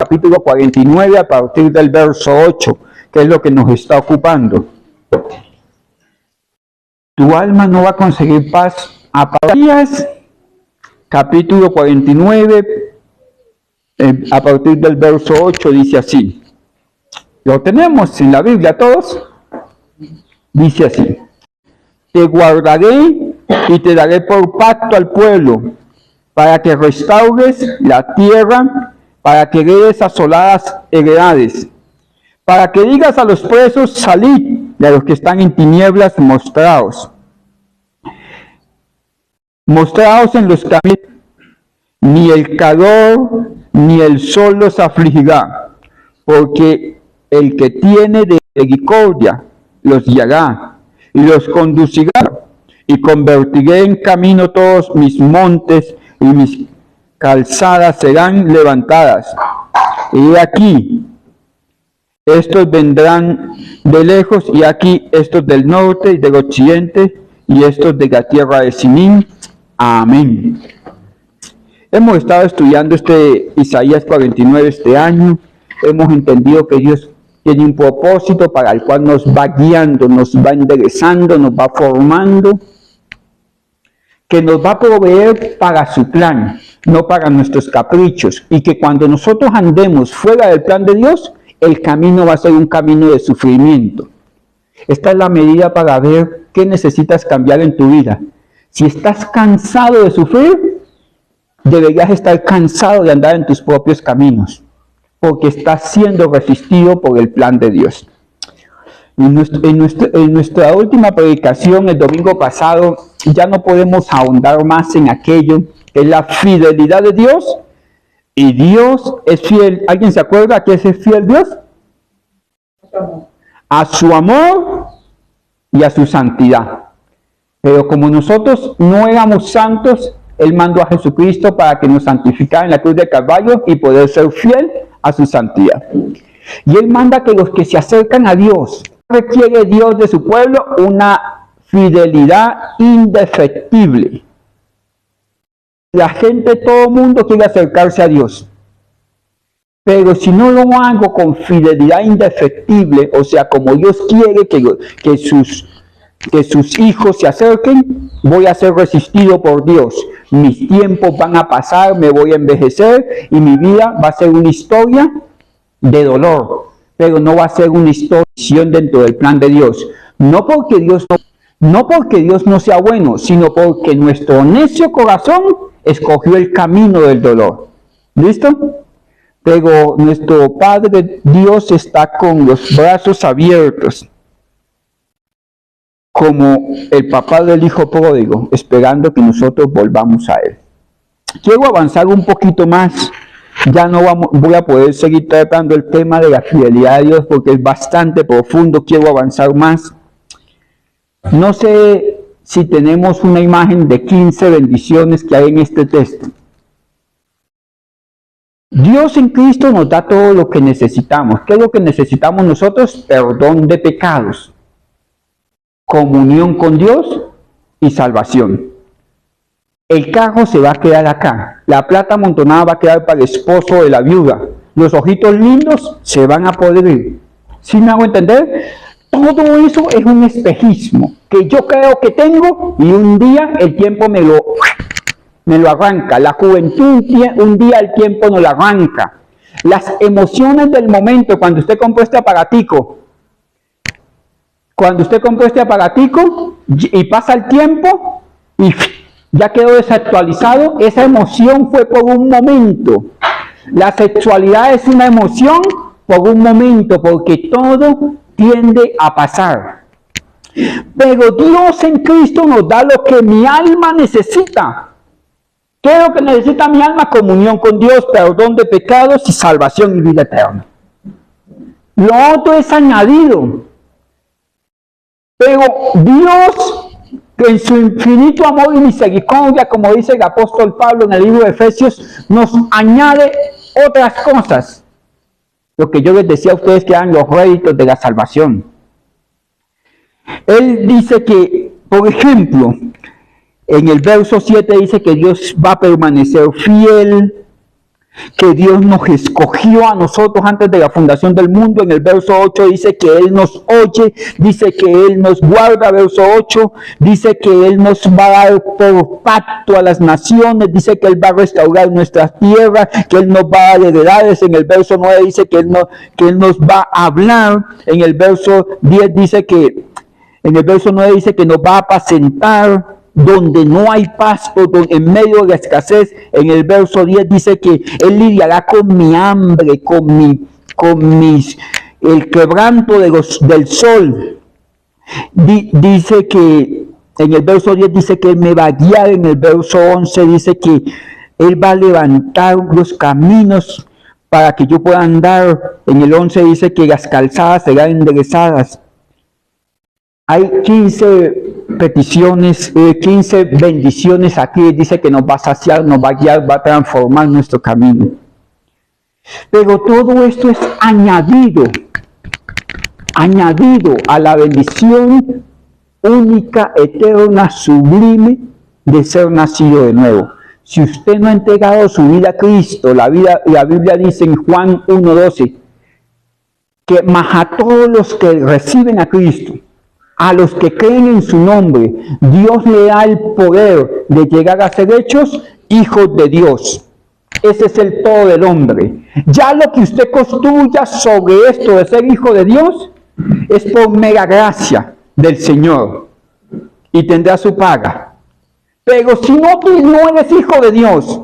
capítulo 49 a partir del verso 8, que es lo que nos está ocupando. Tu alma no va a conseguir paz. Isaías, capítulo 49, a partir del verso 8, dice así. Lo tenemos en la Biblia todos. Dice así. Te guardaré y te daré por pacto al pueblo, para que restaures la tierra, para que heredes asoladas heredades, para que digas a los presos, salid, y a los que están en tinieblas, mostraos en los caminos, ni el calor ni el sol los afligirá, porque el que tiene de misericordia los guiará y los conducirá, y convertiré en camino todos mis montes, y mis calzadas serán levantadas. Y aquí estos vendrán de lejos, y aquí estos del norte y del occidente, y estos de la tierra de Sinim. Amén. Hemos estado estudiando Isaías 49 este año. Hemos entendido que Dios tiene un propósito para el cual nos va guiando, nos va enderezando, nos va formando, que nos va a proveer para su plan, no para nuestros caprichos, y que cuando nosotros andemos fuera del plan de Dios, el camino va a ser un camino de sufrimiento. Esta es la medida para ver qué necesitas cambiar en tu vida. Si estás cansado de sufrir, deberías estar cansado de andar en tus propios caminos, porque estás siendo resistido por el plan de Dios. En nuestra última predicación, el domingo pasado, ya no podemos ahondar más en aquello que es la fidelidad de Dios, y Dios es fiel. ¿Alguien se acuerda a qué es fiel Dios? A su amor y a su santidad. Pero como nosotros no éramos santos, Él mandó a Jesucristo para que nos santificara en la cruz del Calvario y poder ser fiel a su santidad. Y Él manda que los que se acercan a Dios, requiere Dios de su pueblo una fidelidad indefectible. La gente, todo el mundo quiere acercarse a Dios. Pero si no lo hago con fidelidad indefectible, o sea, como Dios quiere que sus hijos se acerquen, voy a ser resistido por Dios. Mis tiempos van a pasar, me voy a envejecer y mi vida va a ser una historia de dolor, pero no va a ser una historia dentro del plan de Dios. No porque Dios no sea bueno, sino porque nuestro necio corazón escogió el camino del dolor. ¿Listo? Pero nuestro Padre Dios está con los brazos abiertos, como el papá del hijo pródigo, esperando que nosotros volvamos a Él. Quiero avanzar un poquito más. Ya no voy a poder seguir tratando el tema de la fidelidad de Dios porque es bastante profundo. Quiero avanzar más. No sé si tenemos una imagen de 15 bendiciones que hay en este texto. Dios en Cristo nos da todo lo que necesitamos. ¿Qué es lo que necesitamos nosotros? Perdón de pecados, comunión con Dios y salvación. El carro se va a quedar acá. La plata amontonada va a quedar para el esposo de la viuda. Los ojitos lindos se van a poder ir. ¿Sí me hago entender? Todo eso es un espejismo que yo creo que tengo y un día el tiempo me lo arranca. La juventud, un día el tiempo nos la arranca. Las emociones del momento, cuando usted compró este aparatico, y pasa el tiempo y ya quedó desactualizado, esa emoción fue por un momento. La sexualidad es una emoción por un momento, porque todo tiende a pasar. Pero Dios en Cristo nos da lo que mi alma necesita. ¿Qué es lo que necesita mi alma? Comunión con Dios, perdón de pecados y salvación y vida eterna. Lo otro es añadido. Pero Dios, en su infinito amor y misericordia, como dice el apóstol Pablo en el libro de Efesios, nos añade otras cosas. Lo que yo les decía a ustedes que eran los réditos de la salvación. Él dice que, por ejemplo, en el verso 7 dice que Dios va a permanecer fiel, que Dios nos escogió a nosotros antes de la fundación del mundo. En el verso 8 dice que Él nos oye, dice que Él nos guarda. Verso 8 dice que Él nos va a dar por pacto a las naciones, dice que Él va a restaurar nuestras tierras, que Él nos va a dar heredades. En el verso 9 dice que Él nos va a hablar. En el verso 10 dice que, en el verso 9 dice que nos va a apacentar donde no hay pasto, en medio de la escasez. En el verso 10 dice que Él lidiará con mi hambre, el quebranto del sol. Dice que, en el verso 10 dice que Él me va a guiar. En el verso 11 dice que Él va a levantar los caminos para que yo pueda andar. En el 11 dice que las calzadas serán enderezadas. Hay 15 peticiones, 15 bendiciones aquí. Dice que nos va a saciar, nos va a guiar, va a transformar nuestro camino. Pero todo esto es añadido a la bendición única, eterna, sublime de ser nacido de nuevo. Si usted no ha entregado su vida a Cristo, la Biblia dice en Juan 1:12 que más a todos los que reciben a Cristo, a los que creen en su nombre, Dios le da el poder de llegar a ser hechos hijos de Dios. Ese es el todo del hombre. Ya lo que usted construya sobre esto de ser hijo de Dios es por mera gracia del Señor y tendrá su paga. Pero si no eres hijo de Dios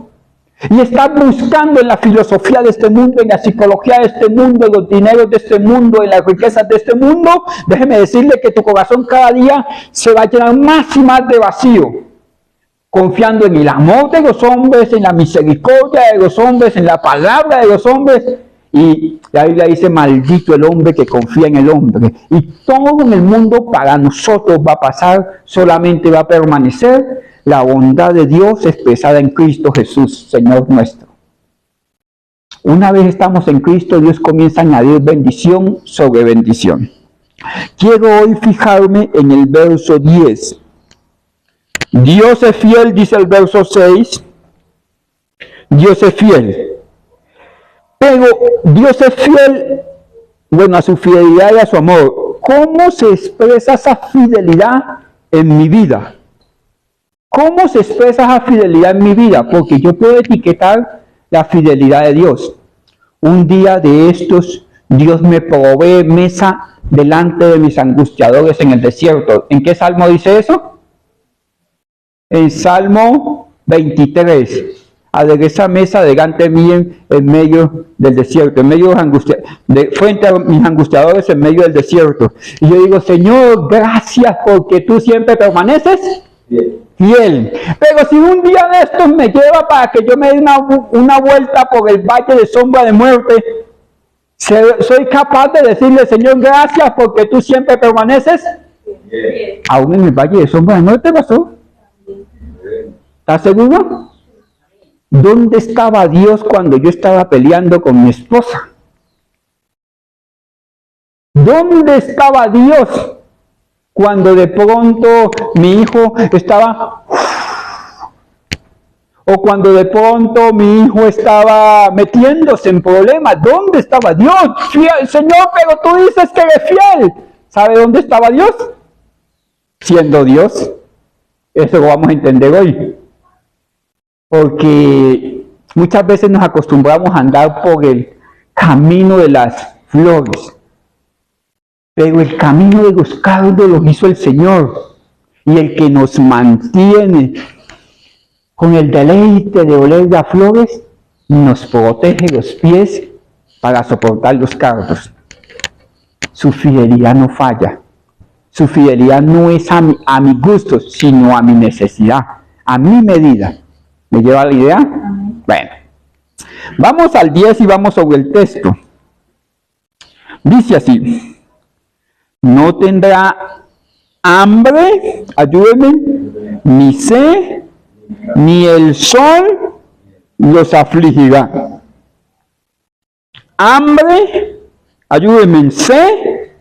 y estás buscando en la filosofía de este mundo, en la psicología de este mundo, en los dineros de este mundo, en las riquezas de este mundo, déjeme decirle que tu corazón cada día se va a llenar más y más de vacío, confiando en el amor de los hombres, en la misericordia de los hombres, en la palabra de los hombres. Y la Biblia dice, maldito el hombre que confía en el hombre. Y todo en el mundo para nosotros va a pasar, solamente va a permanecer la bondad de Dios expresada en Cristo Jesús, Señor nuestro. Una vez estamos en Cristo, Dios comienza a añadir bendición sobre bendición. Quiero hoy fijarme en el verso 10. Dios es fiel, dice el verso 6. Dios es fiel. Pero Dios es fiel, bueno, a su fidelidad y a su amor. ¿Cómo se expresa esa fidelidad en mi vida? ¿Cómo se expresa esa fidelidad en mi vida? Porque yo puedo etiquetar la fidelidad de Dios. Un día de estos, Dios me provee mesa delante de mis angustiadores en el desierto. ¿En qué salmo dice eso? En Salmo 23. Adereza mesa delante de mí en medio del desierto, en medio de frente a mis angustiadores en medio del desierto. Y yo digo, Señor, gracias porque tú siempre permaneces fiel. Pero si un día de estos me lleva para que yo me dé una vuelta por el valle de sombra de muerte, soy capaz de decirle, Señor, gracias porque tú siempre permaneces fiel. Aún en el valle de sombra de muerte pasó. ¿Estás seguro? ¿Dónde estaba Dios cuando yo estaba peleando con mi esposa? ¿Dónde estaba Dios cuando de pronto mi hijo estaba... o cuando de pronto mi hijo estaba metiéndose en problemas? ¿Dónde estaba Dios? Fiel, Señor, pero tú dices que eres fiel. ¿Sabe dónde estaba Dios? Siendo Dios. Eso lo vamos a entender hoy. Porque muchas veces nos acostumbramos a andar por el camino de las flores. Pero el camino de los cardos lo hizo el Señor. Y el que nos mantiene con el deleite de oler las flores, nos protege los pies para soportar los cardos. Su fidelidad no falla. Su fidelidad no es a mi gusto, sino a mi necesidad, a mi medida. ¿Me lleva la idea? Bueno, vamos al 10 y vamos sobre el texto. Dice así, no tendrá hambre, ayúdenme, ni sed, ni el sol los afligirá. Hambre, ayúdenme, sed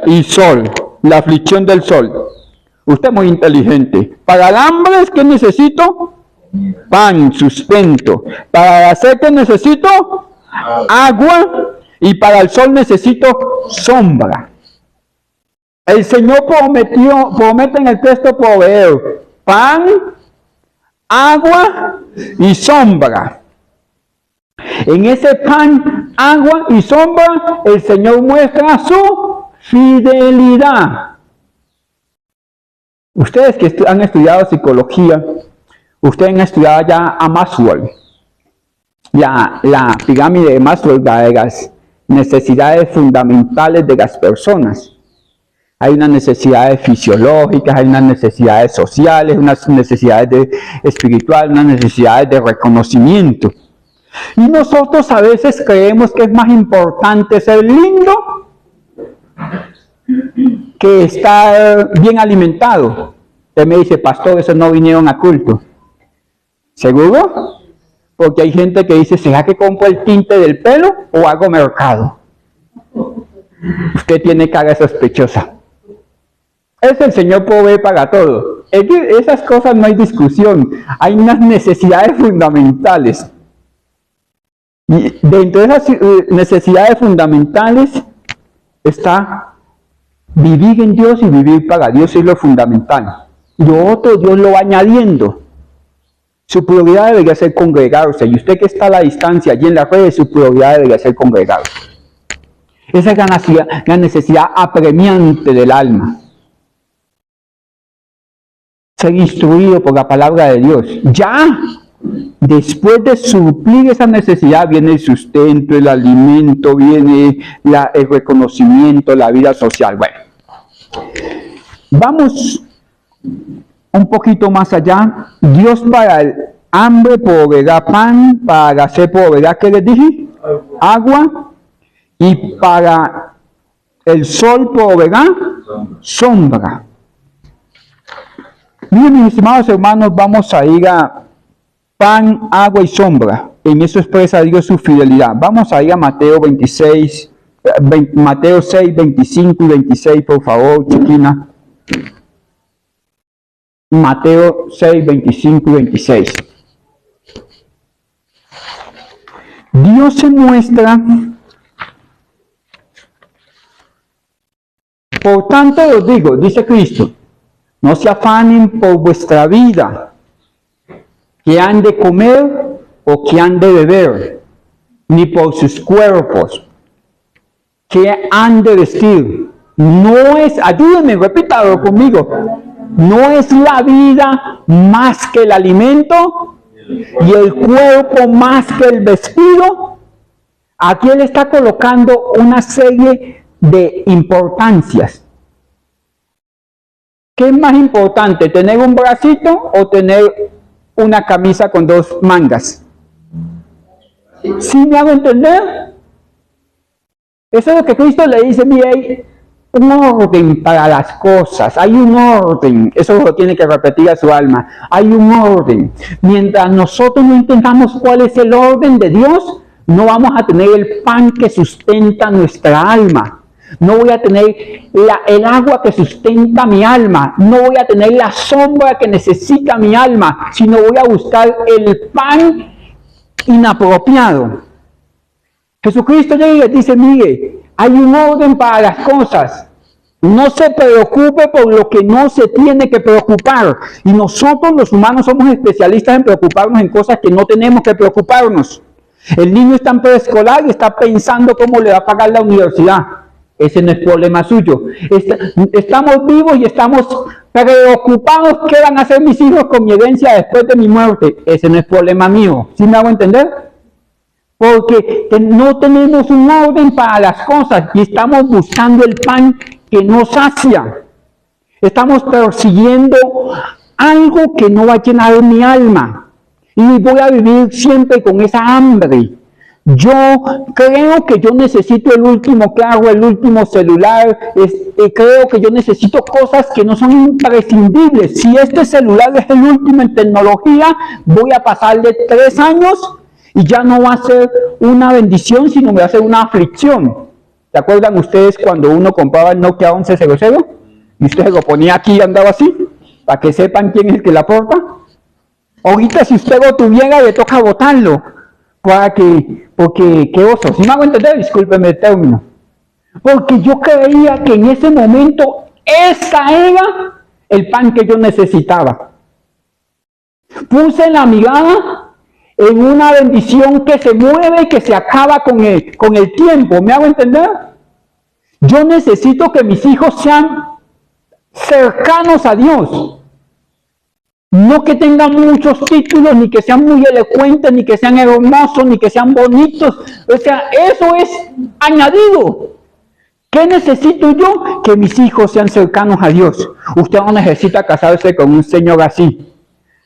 y sol, la aflicción del sol. Usted es muy inteligente. Para el hambre es que necesito pan, sustento. Para la sed necesito agua y para el sol necesito sombra. El Señor promete en el texto proveer pan, agua y sombra. En ese pan, agua y sombra, el Señor muestra su fidelidad. Ustedes que han estudiado psicología, ustedes han estudiado ya a Maslow, la pirámide de Maslow, de las necesidades fundamentales de las personas. Hay unas necesidades fisiológicas, hay unas necesidades sociales, unas necesidades espirituales, unas necesidades de reconocimiento. Y nosotros a veces creemos que es más importante ser lindo que estar bien alimentado. Usted me dice, pastor, esos no vinieron a culto. ¿Seguro? Porque hay gente que dice, ¿será que compro el tinte del pelo o hago mercado? Usted tiene cara sospechosa. El Señor provee para todo. Esas cosas no hay discusión. Hay unas necesidades fundamentales. Y dentro de esas necesidades fundamentales está vivir en Dios y vivir para Dios, es lo fundamental. Lo otro Dios lo va añadiendo. Su prioridad debería ser congregarse. Y usted que está a la distancia, allí en las redes, su prioridad debería ser congregarse. Esa es la necesidad apremiante del alma. Ser instruido por la palabra de Dios. Ya, después de suplir esa necesidad, viene el sustento, el alimento, viene el reconocimiento, la vida social. Bueno, vamos un poquito más allá. Dios para el hambre proveerá pan, para la sed proveerá, ¿qué les dije? Agua. Y para el sol proveerá sombra. Miren, mis estimados hermanos, vamos a ir a pan, agua y sombra. En eso expresa Dios su fidelidad. Vamos a ir a Mateo 6, 25 y 26, por favor, chiquina. Mateo 6, 25 y 26. Dios se muestra. Por tanto os digo, dice Cristo, no se afanen por vuestra vida, que han de comer o que han de beber, ni por sus cuerpos, que han de vestir. No es, ayúdenme, repítalo conmigo, no es la vida más que el alimento y el cuerpo más que el vestido. Aquí él está colocando una serie de importancias. ¿Qué es más importante, tener un bracito o tener una camisa con dos mangas? ¿Sí me hago entender? Eso es lo que Cristo le dice, mire, hay un orden para las cosas, hay un orden, eso lo tiene que repetir a su alma, hay un orden. Mientras nosotros no entendamos cuál es el orden de Dios, no vamos a tener el pan que sustenta nuestra alma. No voy a tener el agua que sustenta mi alma. No voy a tener la sombra que necesita mi alma, sino voy a buscar el pan inapropiado. Jesucristo llega y les dice, mire, hay un orden para las cosas. No se preocupe por lo que no se tiene que preocupar. Y nosotros los humanos somos especialistas en preocuparnos en cosas que no tenemos que preocuparnos. El niño está en preescolar y está pensando cómo le va a pagar la universidad. Ese no es problema suyo. Estamos vivos y estamos preocupados qué van a hacer mis hijos con mi herencia después de mi muerte. Ese no es problema mío. ¿Sí me hago entender? Porque no tenemos un orden para las cosas y estamos buscando el pan que nos sacia. Estamos persiguiendo algo que no va a llenar mi alma. Y voy a vivir siempre con esa hambre. Yo creo que yo necesito el último carro, el último celular, creo que yo necesito cosas que no son imprescindibles. Si este celular es el último en tecnología, voy a pasarle 3 años y ya no va a ser una bendición, sino me va a ser una aflicción. ¿Se acuerdan ustedes cuando uno compraba el Nokia 1100? Y usted se lo ponía aquí y andaba así, para que sepan quién es el que la porta. Ahorita si usted lo tuviera, le toca botarlo. Porque, qué oso. Si me hago entender, discúlpeme el término. Porque yo creía que en ese momento, esa era el pan que yo necesitaba. Puse la mirada en una bendición que se mueve y que se acaba con el tiempo. ¿Me hago entender? Yo necesito que mis hijos sean cercanos a Dios. No que tengan muchos títulos, ni que sean muy elocuentes, ni que sean hermosos, ni que sean bonitos. O sea, eso es añadido. ¿Qué necesito yo? Que mis hijos sean cercanos a Dios. Usted no necesita casarse con un señor así.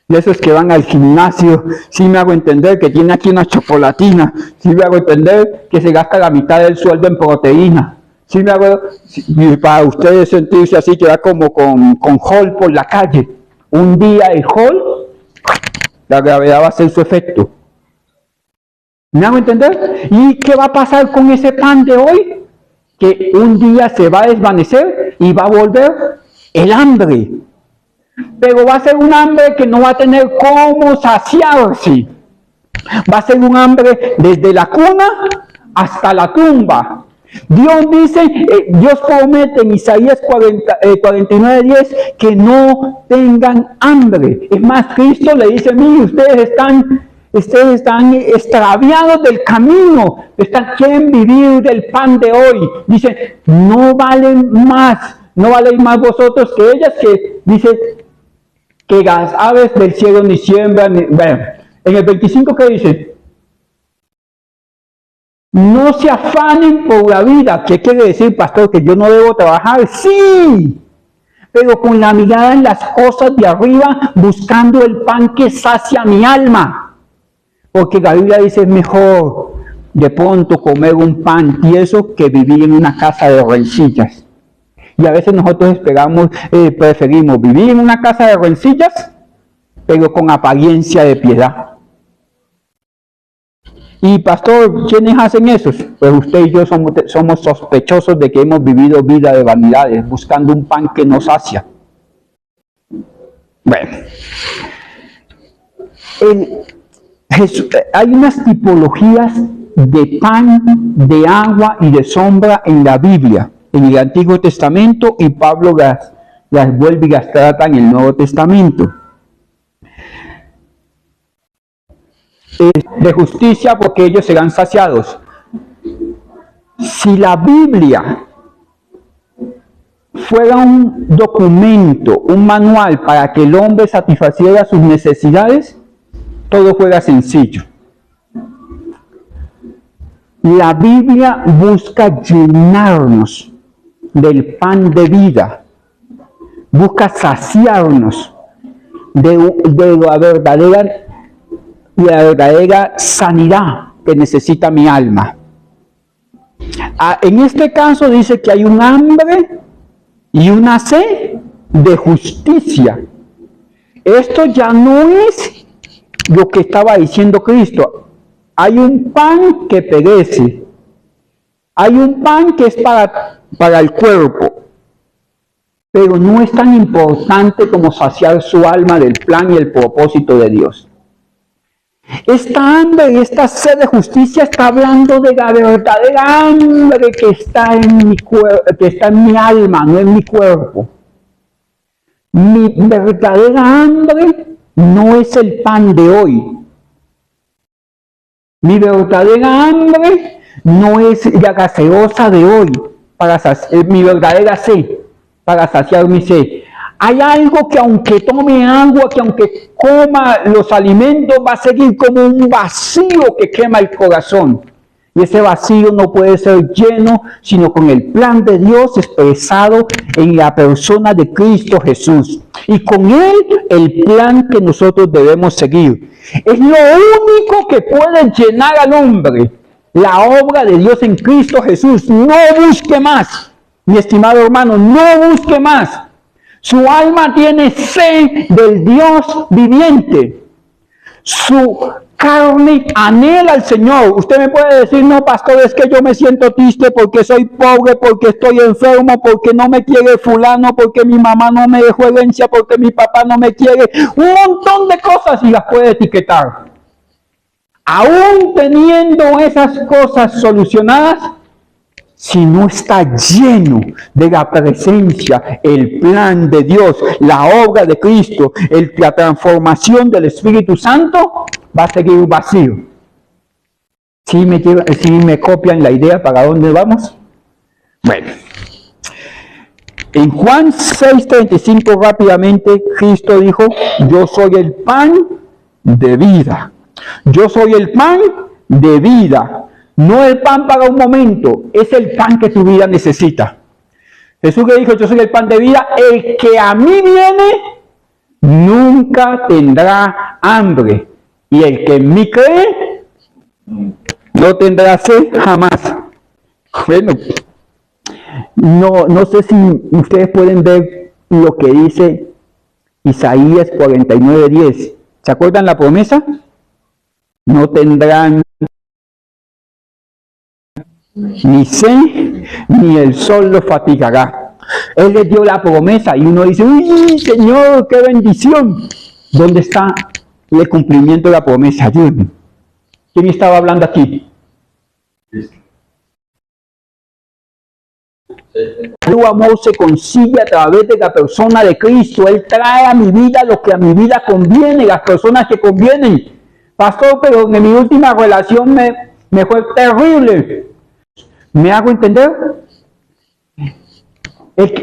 De esos que van al gimnasio, sí me hago entender que tiene aquí una chocolatina, sí me hago entender que se gasta la mitad del sueldo en proteína. Sí me hago, para ustedes sentirse así, que va como con Hall por la calle. Un día el Hall, la gravedad va a hacer su efecto. ¿Me hago entender? ¿Y qué va a pasar con ese pan de hoy? Que un día se va a desvanecer y va a volver el hambre. Pero va a ser un hambre que no va a tener cómo saciarse. Va a ser un hambre desde la cuna hasta la tumba. Dios dice, Dios promete en Isaías 49:10 que no tengan hambre. Es más, Cristo le dice, mire, ustedes están extraviados del camino, quieren vivir del pan de hoy. Dice, no valéis más vosotros que ellas, que dice que las aves del cielo ni siembran. Bueno, en el 25, ¿qué dice? No se afanen por la vida. ¿Qué quiere decir, pastor? ¿Que yo no debo trabajar? Sí, pero con la mirada en las cosas de arriba, buscando el pan que sacia mi alma. Porque la Biblia dice, es mejor de pronto comer un pan tieso que vivir en una casa de rencillas. Y a veces nosotros preferimos vivir en una casa de rencillas, pero con apariencia de piedad. Y pastor, ¿quiénes hacen eso? Pues usted y yo somos sospechosos de que hemos vivido vida de vanidades, buscando un pan que nos sacia. Bueno, hay unas tipologías de pan, de agua y de sombra en la Biblia, en el Antiguo Testamento, y Pablo las vuelve y las trata en el Nuevo Testamento. De justicia, porque ellos serán saciados. Si la Biblia fuera un documento, un manual para que el hombre satisfaciera sus necesidades, todo fuera sencillo. La Biblia busca llenarnos del pan de vida, busca saciarnos de la verdadera sanidad que necesita mi alma. En este caso dice que hay un hambre y una sed de justicia. Esto ya no es lo que estaba diciendo Cristo. Hay un pan que perece. Hay un pan que es para el cuerpo. Pero no es tan importante como saciar su alma del plan y el propósito de Dios. Esta hambre y esta sed de justicia está hablando de la verdadera hambre que está en mi alma, no en mi cuerpo. Mi verdadera hambre no es el pan de hoy. Mi verdadera hambre no es la gaseosa de hoy, mi verdadera sed, para saciar mi sed. Hay algo que aunque tome agua, que aunque coma los alimentos, va a seguir como un vacío que quema el corazón. Y ese vacío no puede ser lleno, sino con el plan de Dios expresado en la persona de Cristo Jesús. Y con Él, el plan que nosotros debemos seguir. Es lo único que puede llenar al hombre, la obra de Dios en Cristo Jesús. No busque más, mi estimado hermano, no busque más. Su alma tiene sed del Dios viviente. Su carne anhela al Señor. Usted me puede decir, no, pastor, es que yo me siento triste porque soy pobre, porque estoy enfermo, porque no me quiere fulano, porque mi mamá no me dejó herencia, porque mi papá no me quiere. Un montón de cosas y las puede etiquetar. Aún teniendo esas cosas solucionadas, si no está lleno de la presencia, el plan de Dios, la obra de Cristo, la transformación del Espíritu Santo, va a seguir vacío. ¿Sí me copian la idea para dónde vamos? Bueno, en Juan 6:35 rápidamente Cristo dijo, yo soy el pan de vida. Yo soy el pan de vida. No el pan para un momento, es el pan que tu vida necesita. Jesús le dijo, yo soy el pan de vida, el que a mí viene nunca tendrá hambre. Y el que en mí cree no tendrá sed jamás. Bueno, no sé si ustedes pueden ver lo que dice Isaías 49:10. ¿Se acuerdan la promesa? No tendrán ni sed, ni el sol los fatigará. Él les dio la promesa y uno dice, uy, Señor, qué bendición. ¿Dónde está el cumplimiento de la promesa? Ayúdenme. ¿Quién estaba hablando aquí? El amor se consigue a través de la persona de Cristo. Él trae a mi vida lo que a mi vida conviene, las personas que convienen. Pastor, pero en mi última relación me fue terrible. ¿Me hago entender?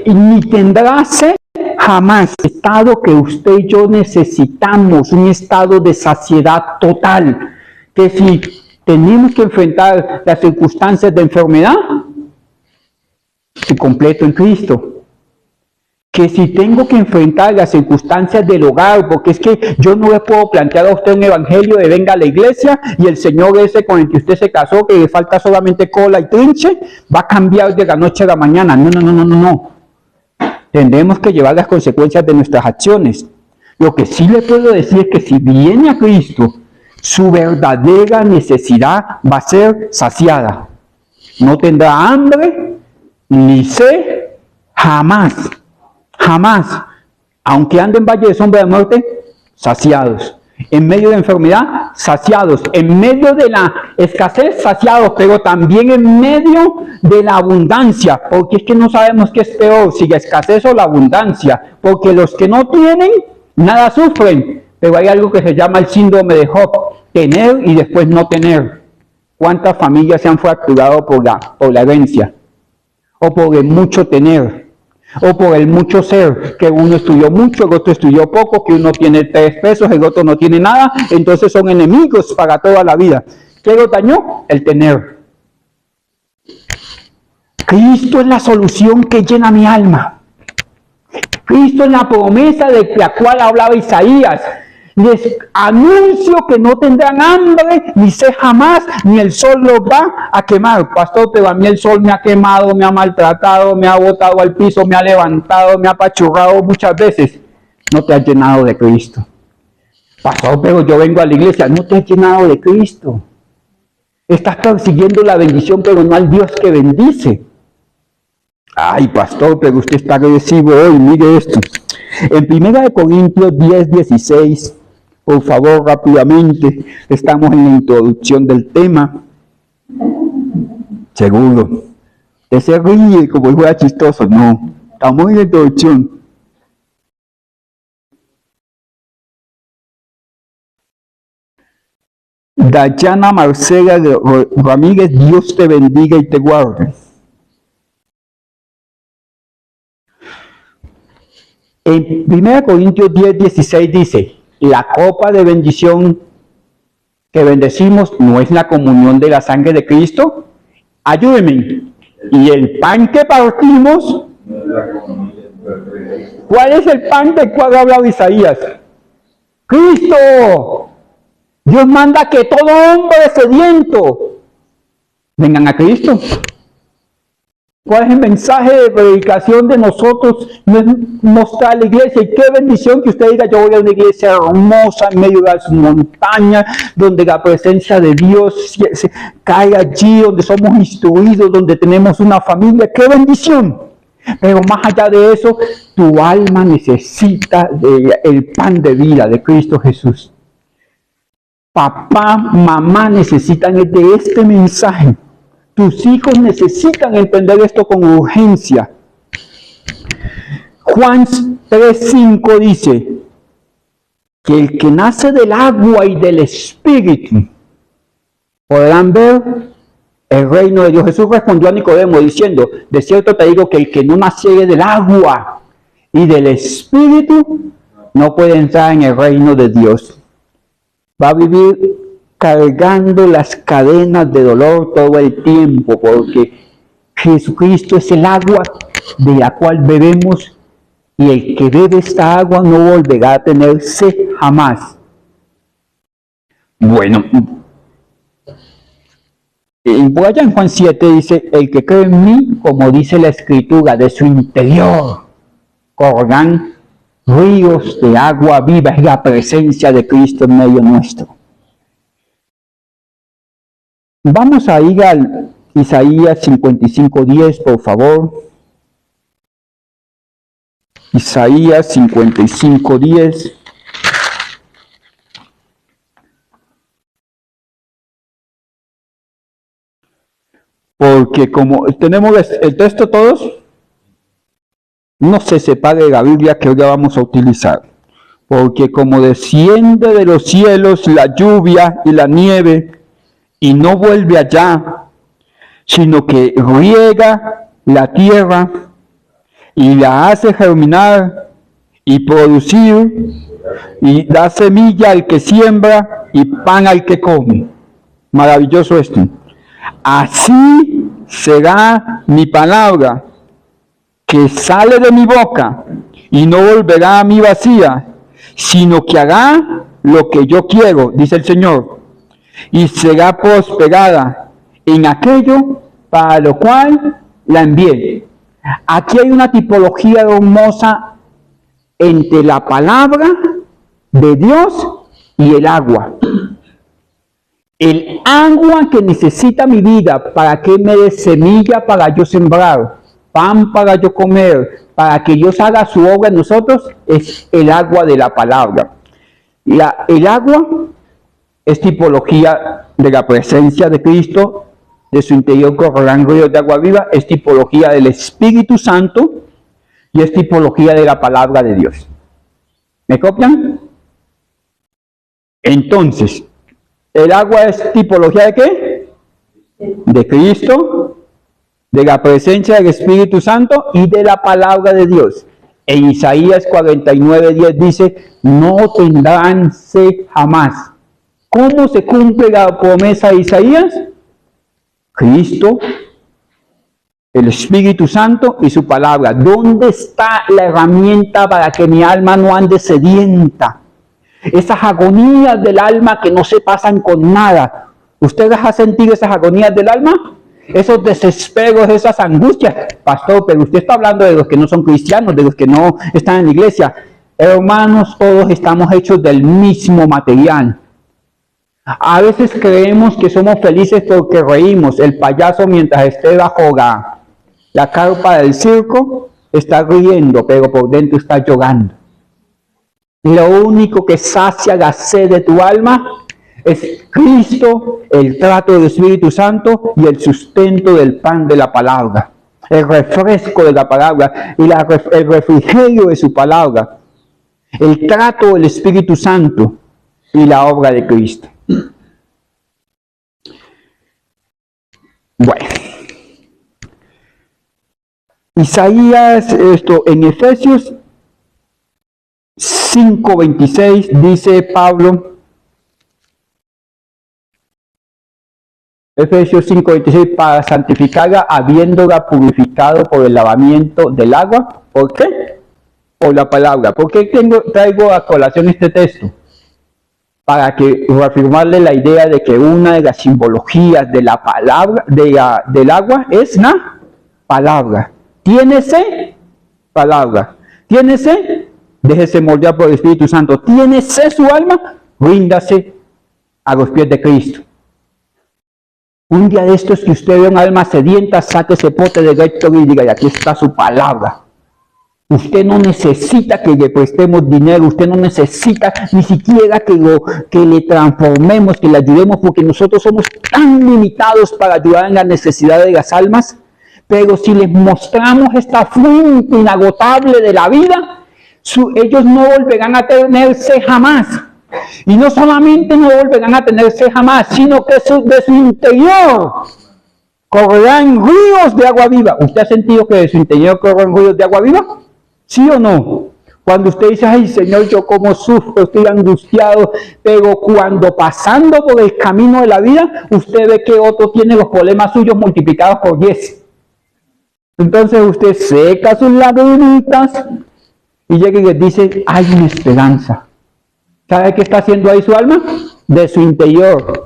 Ni tendrá sed jamás. Estado que usted y yo necesitamos, un estado de saciedad total. Que si tenemos que enfrentar las circunstancias de enfermedad, estoy completo en Cristo. Que si tengo que enfrentar las circunstancias del hogar, porque es que yo no le puedo plantear a usted un evangelio de venga a la iglesia y el señor ese con el que usted se casó, que le falta solamente cola y trinche, va a cambiar de la noche a la mañana. No. Tendremos que llevar las consecuencias de nuestras acciones. Lo que sí le puedo decir es que si viene a Cristo, su verdadera necesidad va a ser saciada. No tendrá hambre ni sed jamás. Jamás, aunque ande en valle de sombra de muerte, saciados. En medio de enfermedad, saciados. En medio de la escasez, saciados. Pero también en medio de la abundancia. Porque es que no sabemos qué es peor, si la escasez o la abundancia. Porque los que no tienen, nada sufren. Pero hay algo que se llama el síndrome de Job. Tener y después no tener. ¿Cuántas familias se han fracturado por la herencia? O por el mucho tener. O por el mucho ser, que uno estudió mucho, el otro estudió poco, que uno tiene 3 pesos, el otro no tiene nada, entonces son enemigos para toda la vida. ¿Qué lo dañó? El tener. Cristo es la solución que llena mi alma. Cristo es la promesa de la cual hablaba Isaías. Les anuncio que no tendrán hambre, ni sed jamás, ni el sol los va a quemar. Pastor, pero a mí el sol me ha quemado, me ha maltratado, me ha botado al piso, me ha levantado, me ha apachurrado muchas veces. No te has llenado de Cristo. Pastor, pero yo vengo a la iglesia. No te has llenado de Cristo. Estás persiguiendo la bendición, pero no al Dios que bendice. Ay, pastor, pero usted está agresivo hoy. Mire esto. En 1 Corintios 10:16, por favor, rápidamente, estamos en la introducción del tema. Seguro. De se ríe como si fuera chistoso. No, estamos en la introducción. Dayana Marcela Ramírez, Dios te bendiga y te guarde. En 1 Corintios 10:16 dice, la copa de bendición que bendecimos no es la comunión de la sangre de Cristo. Ayúdenme. Y el pan que partimos, ¿cuál es el pan del cual habla Isaías? Cristo. Dios manda que todo hombre sediento vengan a Cristo. ¿Cuál es el mensaje de predicación de nosotros? Mostrar la iglesia. Y qué bendición que usted diga, yo voy a una iglesia hermosa en medio de las montañas, donde la presencia de Dios cae allí, donde somos instruidos, donde tenemos una familia. ¡Qué bendición! Pero más allá de eso, tu alma necesita el pan de vida de Cristo Jesús. Papá, mamá necesitan de este mensaje. Tus hijos necesitan entender esto con urgencia. Juan 3:5 dice que el que nace del agua y del Espíritu podrán ver el reino de Dios. Jesús respondió a Nicodemo diciendo, de cierto te digo que el que no naciere del agua y del Espíritu no puede entrar en el reino de Dios. Va a vivir cargando las cadenas de dolor todo el tiempo, porque Jesucristo es el agua de la cual bebemos, y el que bebe esta agua no volverá a tener sed jamás. Bueno, por allá en Juan 7 dice, el que cree en mí, como dice la Escritura, de su interior correrán ríos de agua viva. Es la presencia de Cristo en medio nuestro. Vamos a ir al Isaías 55:10, por favor. Isaías 55:10. Porque como tenemos el texto todos, no se separe de la Biblia que hoy vamos a utilizar. Porque como desciende de los cielos la lluvia y la nieve, y no vuelve allá, sino que riega la tierra y la hace germinar y producir, y da semilla al que siembra y pan al que come. Maravilloso esto. Así será mi palabra que sale de mi boca, y no volverá a mí vacía, sino que hará lo que yo quiero, dice el Señor, y será prosperada en aquello para lo cual la envié. Aquí hay una tipología hermosa entre la palabra de Dios y el agua. El agua que necesita mi vida para que me dé semilla para yo sembrar, pan para yo comer, para que Dios haga su obra en nosotros, es el agua de la palabra. El agua es tipología de la presencia de Cristo, de su interior correrán ríos de agua viva, es tipología del Espíritu Santo y es tipología de la palabra de Dios. ¿Me copian? Entonces, ¿el agua es tipología de qué? De Cristo, de la presencia del Espíritu Santo y de la palabra de Dios. En Isaías 49:10 dice, no tendrán sed jamás. ¿Cómo se cumple la promesa de Isaías? Cristo, el Espíritu Santo y su palabra. ¿Dónde está la herramienta para que mi alma no ande sedienta? Esas agonías del alma que no se pasan con nada. ¿Ustedes han sentido esas agonías del alma? Esos desesperos, esas angustias. Pastor, pero usted está hablando de los que no son cristianos, de los que no están en la iglesia. Hermanos, todos estamos hechos del mismo material. A veces creemos que somos felices porque reímos. El payaso, mientras esté bajo la carpa del circo, está riendo, pero por dentro está llorando. Lo único que sacia la sed de tu alma es Cristo, el trato del Espíritu Santo y el sustento del pan de la palabra. El refresco de la palabra y el refrigerio de su palabra. El trato del Espíritu Santo y la obra de Cristo. Bueno, Isaías, en Efesios 5:26 dice Pablo, Efesios 5:26, para santificarla habiéndola purificado por el lavamiento del agua. ¿Por qué? Por la palabra. ¿Por qué traigo a colación este texto? Para que reafirmarle la idea de que una de las simbologías de la palabra, del agua, es la palabra. ¿Tiene sed? Palabra. ¿Tiene sed? Déjese moldear por el Espíritu Santo. ¿Tiene sed su alma? Ríndase a los pies de Cristo. Un día de estos que usted ve un alma sedienta, saque ese pote de Gatorade y diga, y aquí está su palabra. Usted no necesita que le prestemos dinero, usted no necesita ni siquiera que le transformemos, que le ayudemos, porque nosotros somos tan limitados para ayudar en la necesidad de las almas. Pero si les mostramos esta fuente inagotable de la vida, ellos no volverán a tenerse jamás. Y no solamente no volverán a tenerse jamás, sino que de su interior correrán ríos de agua viva. ¿Usted ha sentido que de su interior corren ríos de agua viva? ¿Sí o no? Cuando usted dice, ay Señor, yo como sufro, estoy angustiado, pero cuando pasando por el camino de la vida, usted ve que otro tiene los problemas suyos multiplicados por 10. Entonces usted seca sus lagrimitas y llega y les dice, hay una esperanza. ¿Sabe qué está haciendo ahí su alma? De su interior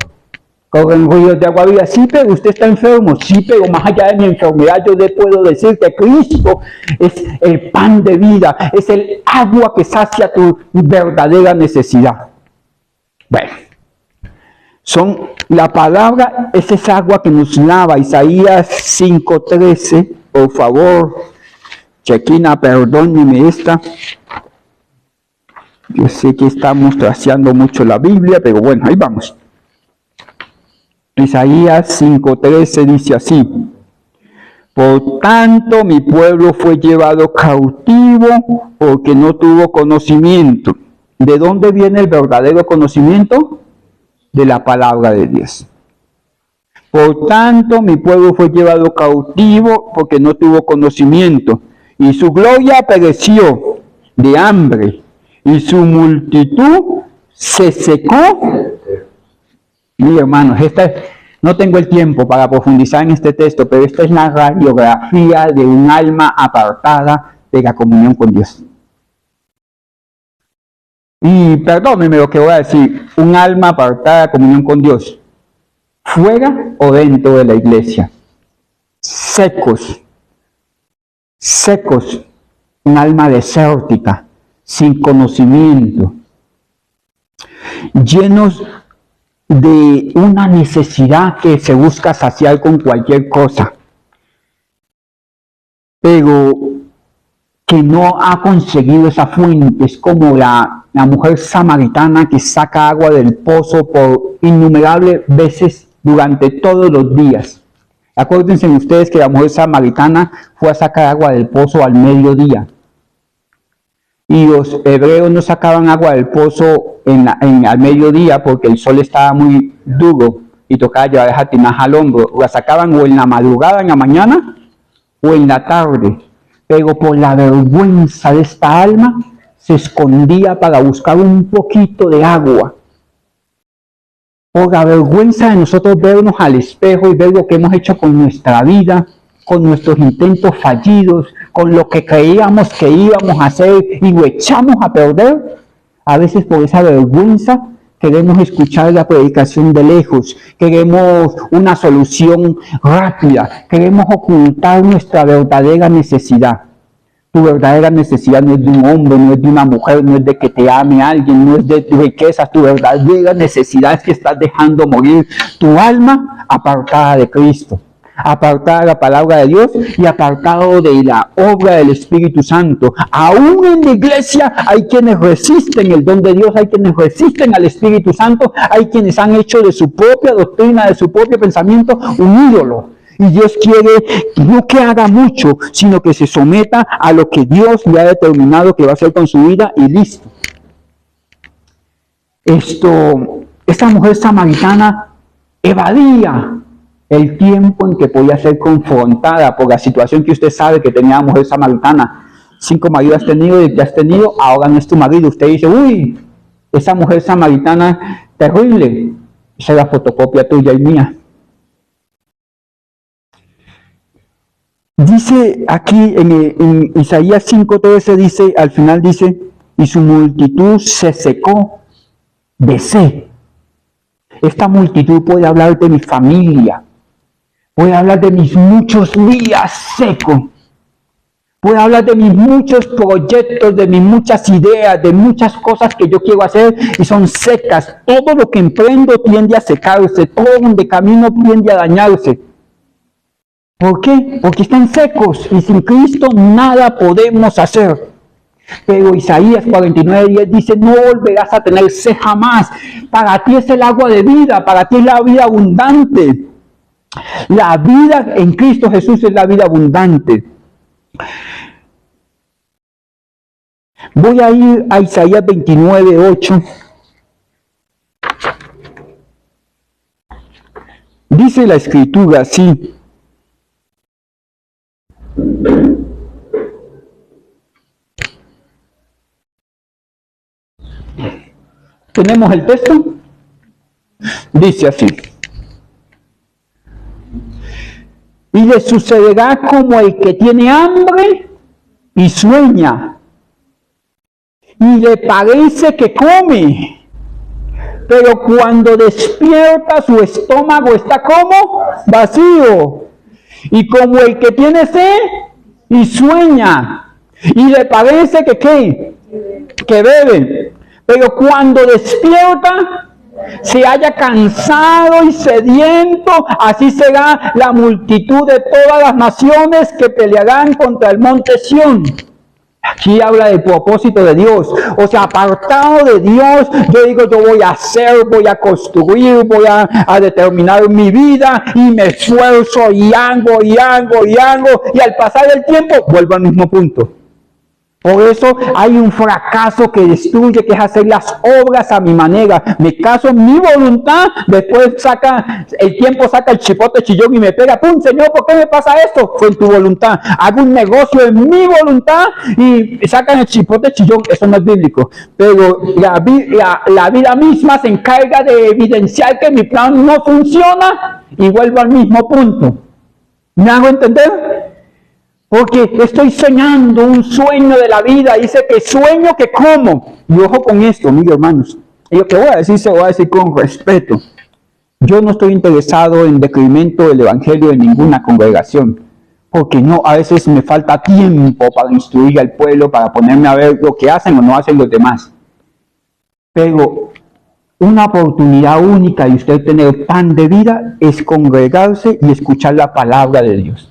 corren ríos de agua viva. Sí, pero usted está enfermo. Sí, pero más allá de mi enfermedad yo le puedo decir que Cristo es el pan de vida, es el agua que sacia tu verdadera necesidad. Bueno, la palabra es esa agua que nos lava. Isaías 5:13, por favor, Chequina, perdóneme esta. Yo sé que estamos traseando mucho la Biblia, pero bueno, ahí vamos. Isaías 5:13 dice así: por tanto mi pueblo fue llevado cautivo porque no tuvo conocimiento. ¿De dónde viene el verdadero conocimiento? De la palabra de Dios. Por tanto mi pueblo fue llevado cautivo porque no tuvo conocimiento, y su gloria pereció de hambre, y su multitud se secó. Mis hermanos, no tengo el tiempo para profundizar en este texto, pero esta es la radiografía de un alma apartada de la comunión con Dios. Y perdónenme lo que voy a decir, un alma apartada de la comunión con Dios, fuera o dentro de la iglesia, secos, un alma desértica, sin conocimiento, llenos de una necesidad que se busca saciar con cualquier cosa, pero que no ha conseguido esa fuente. Es como la mujer samaritana que saca agua del pozo por innumerables veces durante todos los días. Acuérdense ustedes que la mujer samaritana fue a sacar agua del pozo al mediodía. Y los hebreos no sacaban agua del pozo al mediodía porque el sol estaba muy duro y tocaba llevar esa tinaja al hombro. La sacaban o en la madrugada, en la mañana, o en la tarde. Pero por la vergüenza de esta alma, se escondía para buscar un poquito de agua. Por la vergüenza de nosotros vernos al espejo y ver lo que hemos hecho con nuestra vida, con nuestros intentos fallidos, con lo que creíamos que íbamos a hacer y lo echamos a perder. A veces por esa vergüenza queremos escuchar la predicación de lejos, queremos una solución rápida, queremos ocultar nuestra verdadera necesidad. Tu verdadera necesidad no es de un hombre, no es de una mujer, no es de que te ame alguien, no es de riquezas. Tu verdadera necesidad es que estás dejando morir tu alma apartada de Cristo, apartada de la palabra de Dios y apartado de la obra del Espíritu Santo. Aún en la iglesia hay quienes resisten el don de Dios, hay quienes resisten al Espíritu Santo, hay quienes han hecho de su propia doctrina, de su propio pensamiento, un ídolo. Y Dios quiere no que haga mucho, sino que se someta a lo que Dios le ha determinado que va a hacer con su vida y listo. Esta mujer samaritana evadía el tiempo en que podía ser confrontada por la situación que usted sabe que tenía la mujer samaritana. 5 maridos has tenido y te has tenido, ahora no es tu marido. Usted dice, uy, esa mujer samaritana terrible. Esa es la fotocopia tuya y mía. Dice aquí en Isaías 5:13, dice, al final dice, y su multitud se secó de sed. Esta multitud puede hablar de mi familia, Voy a hablar de mis muchos días secos. Voy a hablar de mis muchos proyectos, de mis muchas ideas, de muchas cosas que yo quiero hacer y son secas. Todo lo que emprendo tiende a secarse, todo donde camino tiende a dañarse. ¿Por qué? Porque están secos y sin Cristo nada podemos hacer. Pero Isaías 49:10 dice, no volverás a tener sed jamás. Para ti es el agua de vida, para ti es la vida abundante. La vida en Cristo Jesús es la vida abundante. Voy a ir a Isaías 29:8. Dice la Escritura así. ¿Tenemos el texto? Dice así. Y le sucederá como el que tiene hambre y sueña, y le parece que come, pero cuando despierta su estómago está como vacío, y como el que tiene sed y sueña, y le parece que ¿qué? Que bebe, pero cuando despierta se halla cansado y sediento. Así será la multitud de todas las naciones que pelearán contra el monte Sión. Aquí habla del propósito de Dios. O sea, apartado de Dios, yo digo, yo voy a hacer, voy a construir, voy a determinar mi vida, y me esfuerzo y hago, y al pasar el tiempo vuelvo al mismo punto. Por eso hay un fracaso que destruye, que es hacer las obras a mi manera. Me caso en mi voluntad, después el tiempo saca el chipote chillón y me pega. ¡Pum! Señor, ¿por qué me pasa esto? Fue en tu voluntad. Hago un negocio en mi voluntad y sacan el chipote chillón. Eso no es bíblico. Pero la vida misma se encarga de evidenciar que mi plan no funciona y vuelvo al mismo punto. ¿Me hago entender? Porque estoy soñando un sueño de la vida. Dice que sueño que como. Y ojo con esto, mis hermanos. Y lo que voy a decir, se lo voy a decir con respeto. Yo no estoy interesado en decremento del evangelio de ninguna congregación. Porque no, a veces me falta tiempo para instruir al pueblo, para ponerme a ver lo que hacen o no hacen los demás. Pero una oportunidad única de usted tener pan de vida es congregarse y escuchar la palabra de Dios.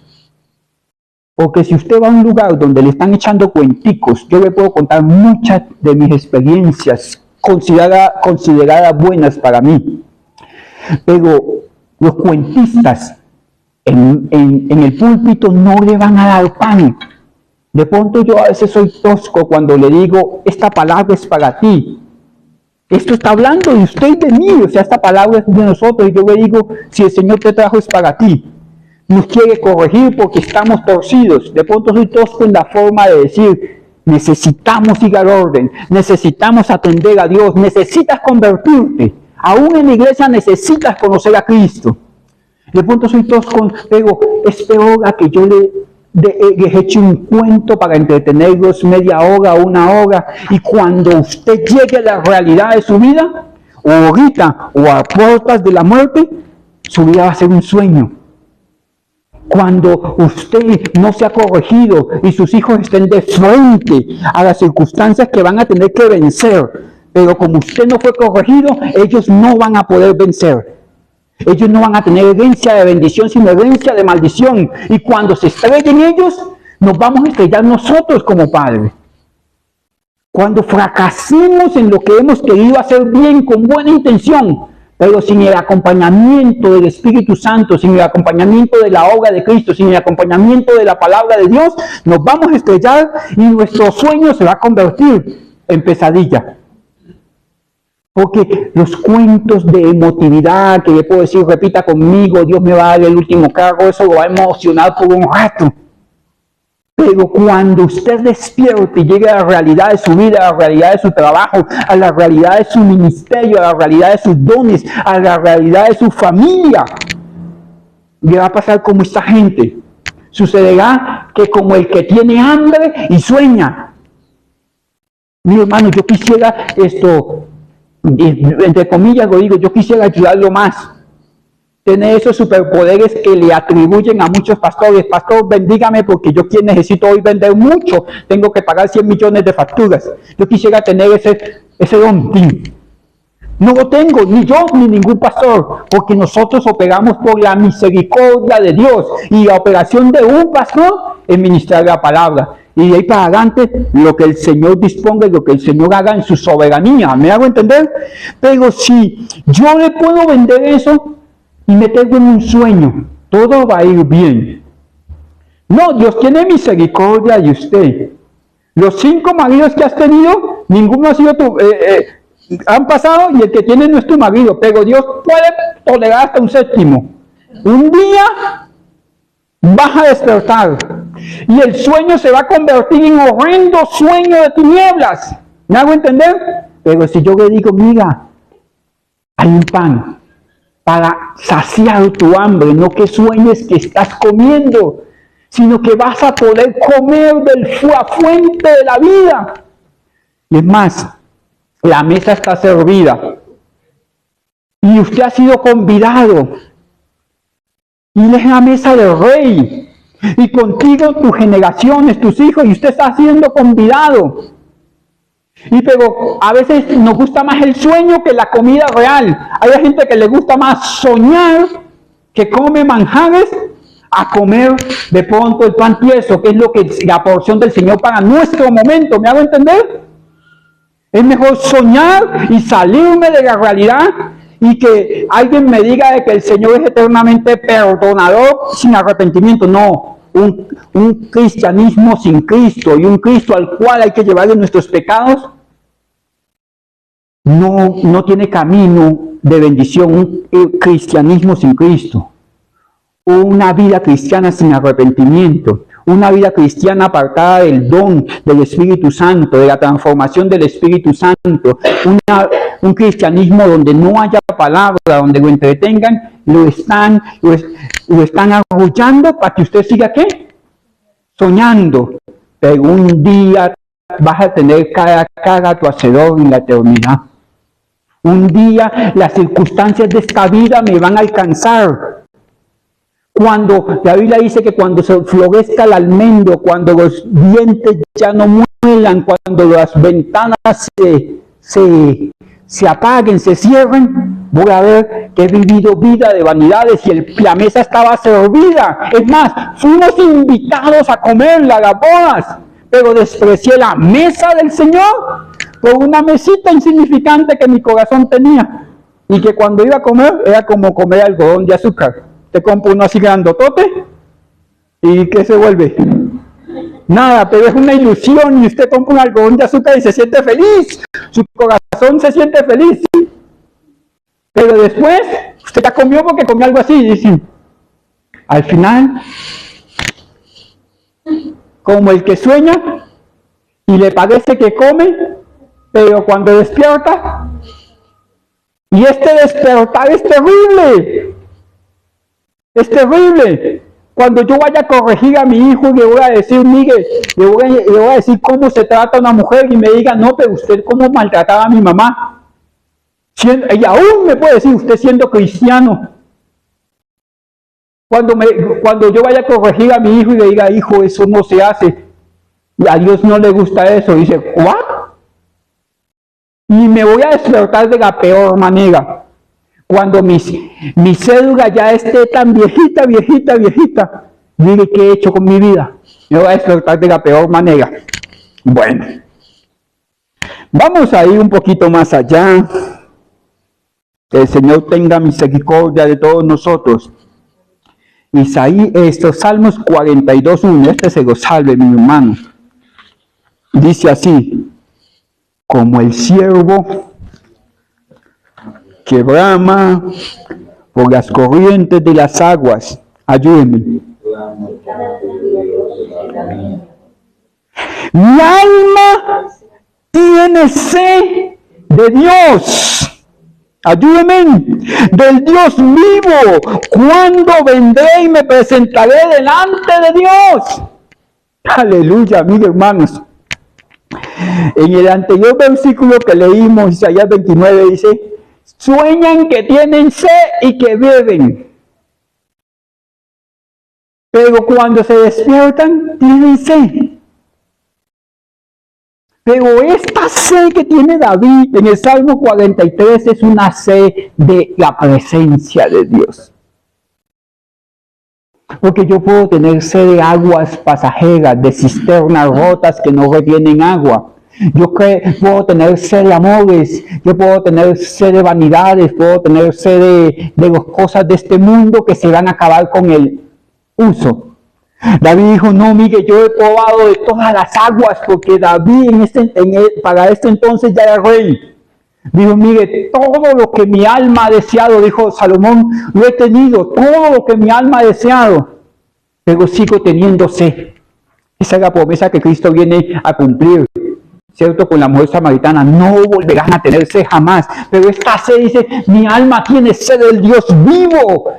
Porque si usted va a un lugar donde le están echando cuenticos, yo le puedo contar muchas de mis experiencias consideradas buenas para mí. Pero los cuentistas en el púlpito no le van a dar pan. De pronto yo a veces soy tosco cuando le digo, esta palabra es para ti. Esto está hablando de usted y de mí, o sea, esta palabra es de nosotros. Y yo le digo, si el Señor te trajo es para ti. Nos quiere corregir porque estamos torcidos. De pronto soy tosco en la forma de decir, necesitamos ir al orden, necesitamos atender a Dios, necesitas convertirte. Aún en la iglesia necesitas conocer a Cristo. De pronto soy tosco, pero es peor a que yo les eche un cuento para entretenerlos media hora o una hora, y cuando usted llegue a la realidad de su vida, o ahorita, o a puertas de la muerte, su vida va a ser un sueño. Cuando usted no se ha corregido y sus hijos estén de frente a las circunstancias que van a tener que vencer, pero como usted no fue corregido, ellos no van a poder vencer. Ellos no van a tener herencia de bendición, sino herencia de maldición. Y cuando se estrellen ellos, nos vamos a estrellar nosotros como padres. Cuando fracasemos en lo que hemos querido hacer bien, con buena intención, pero sin el acompañamiento del Espíritu Santo, sin el acompañamiento de la obra de Cristo, sin el acompañamiento de la palabra de Dios, nos vamos a estrellar y nuestro sueño se va a convertir en pesadilla. Porque los cuentos de emotividad, que yo puedo decir, repita conmigo, Dios me va a dar el último cargo, eso lo va a emocionar por un rato. Pero cuando usted despierte y llegue a la realidad de su vida, a la realidad de su trabajo, a la realidad de su ministerio, a la realidad de sus dones, a la realidad de su familia, le va a pasar como esta gente. Sucederá que como el que tiene hambre y sueña. Mi hermano, yo quisiera esto, entre comillas lo digo, yo quisiera ayudarlo más. tener esos superpoderes que le atribuyen a muchos pastores. Pastor, bendígame porque yo necesito hoy vender mucho. Tengo que pagar 100 millones de facturas. Yo quisiera tener ese don. No lo tengo, ni yo ni ningún pastor, porque nosotros operamos por la misericordia de Dios. Y la operación de un pastor es ministrar la palabra. Y de ahí para adelante, lo que el Señor disponga y lo que el Señor haga en su soberanía. ¿Me hago entender? Pero si yo le puedo vender eso y meterlo en un sueño, todo va a ir bien. No, Dios tiene misericordia de usted. Los 5 maridos que has tenido, ninguno ha sido han pasado y el que tiene no es tu marido, pero Dios puede tolerar hasta un 7º. Un día vas a despertar y el sueño se va a convertir en horrendo sueño de tinieblas. ¿Me hago entender? Pero si yo le digo, mira, hay un pan para saciar tu hambre, no que sueñes que estás comiendo, sino que vas a poder comer de la fuente de la vida. Y es más, la mesa está servida y usted ha sido convidado y es la mesa del rey y contigo tus generaciones, tus hijos, y usted está siendo convidado. Pero a veces nos gusta más el sueño que la comida real. Hay gente que le gusta más soñar, que come manjares, a comer de pronto el pan tieso, que es lo que la porción del Señor para nuestro momento. ¿Me hago entender? Es mejor soñar y salirme de la realidad y que alguien me diga de que el Señor es eternamente perdonador sin arrepentimiento. No, un cristianismo sin Cristo y un Cristo al cual hay que llevarle nuestros pecados no tiene camino de bendición. Un cristianismo sin Cristo, una vida cristiana sin arrepentimiento, una vida cristiana apartada del don del Espíritu Santo, de la transformación del Espíritu Santo, un cristianismo donde no haya palabra, donde lo entretengan, lo están arrullando para que usted siga ¿qué? Soñando. Pero un día vas a tener cara a cara a tu Hacedor en la eternidad. Un día las circunstancias de esta vida me van a alcanzar. Cuando la Biblia dice que cuando se florezca el almendro, cuando los dientes ya no muelan, cuando las ventanas se apaguen, se cierren, voy a ver que he vivido vida de vanidades y la mesa estaba servida. Es más, fuimos invitados a comerla, las bodas, pero desprecié la mesa del Señor por una mesita insignificante que mi corazón tenía y que cuando iba a comer era como comer algodón de azúcar. Te compro uno así grandotote y ¿qué se vuelve? Nada, pero es una ilusión y usted compra un algodón de azúcar y se siente feliz. Su corazón se siente feliz. Pero después, usted ya comió porque comió algo así. Y dice, al final, como el que sueña y le parece que come, pero cuando despierta, y este despertar es terrible. Es terrible. Cuando yo vaya a corregir a mi hijo y le voy a decir, Miguel, le voy a decir cómo se trata una mujer y me diga, no, pero usted cómo maltrataba a mi mamá. Y aún me puede decir, usted siendo cristiano. Cuando yo vaya a corregir a mi hijo y le diga, hijo, eso no se hace. Y a Dios no le gusta eso. Dice, ¿what? Y me voy a despertar de la peor manera. Cuando mi cédula ya esté tan viejita, mire qué he hecho con mi vida. Me voy a despertar de la peor manera. Bueno, vamos a ir un poquito más allá. Que el Señor tenga misericordia de todos nosotros. Salmos 42:1, este se lo salve, mi hermano. Dice así, como el ciervo que brama por las corrientes de las aguas. Ayúdenme. Mi alma tiene sed de Dios. Ayúdenme. Del Dios vivo. ¿Cuándo vendré y me presentaré delante de Dios? Aleluya, mis hermanos. En el anterior versículo que leímos, Isaías 29, dice, sueñan que tienen sed y que beben. Pero cuando se despiertan, tienen sed. Pero esta sed que tiene David en el Salmo 43 es una sed de la presencia de Dios. Porque yo puedo tener sed de aguas pasajeras, de cisternas rotas que no retienen agua. Yo puedo tener sed de amores, yo puedo tener sed de vanidades, puedo tener sed de las cosas de este mundo que se van a acabar con el uso. David dijo, no, mire, yo he probado de todas las aguas, porque David para este entonces ya era rey. Dijo, mire, todo lo que mi alma ha deseado, dijo Salomón, lo he tenido, todo lo que mi alma ha deseado, pero sigo teniendo sed. Esa es la promesa que Cristo viene a cumplir, ¿cierto? Con la mujer samaritana, no volverán a tener sed jamás, pero esta sed dice, mi alma tiene sed del Dios vivo.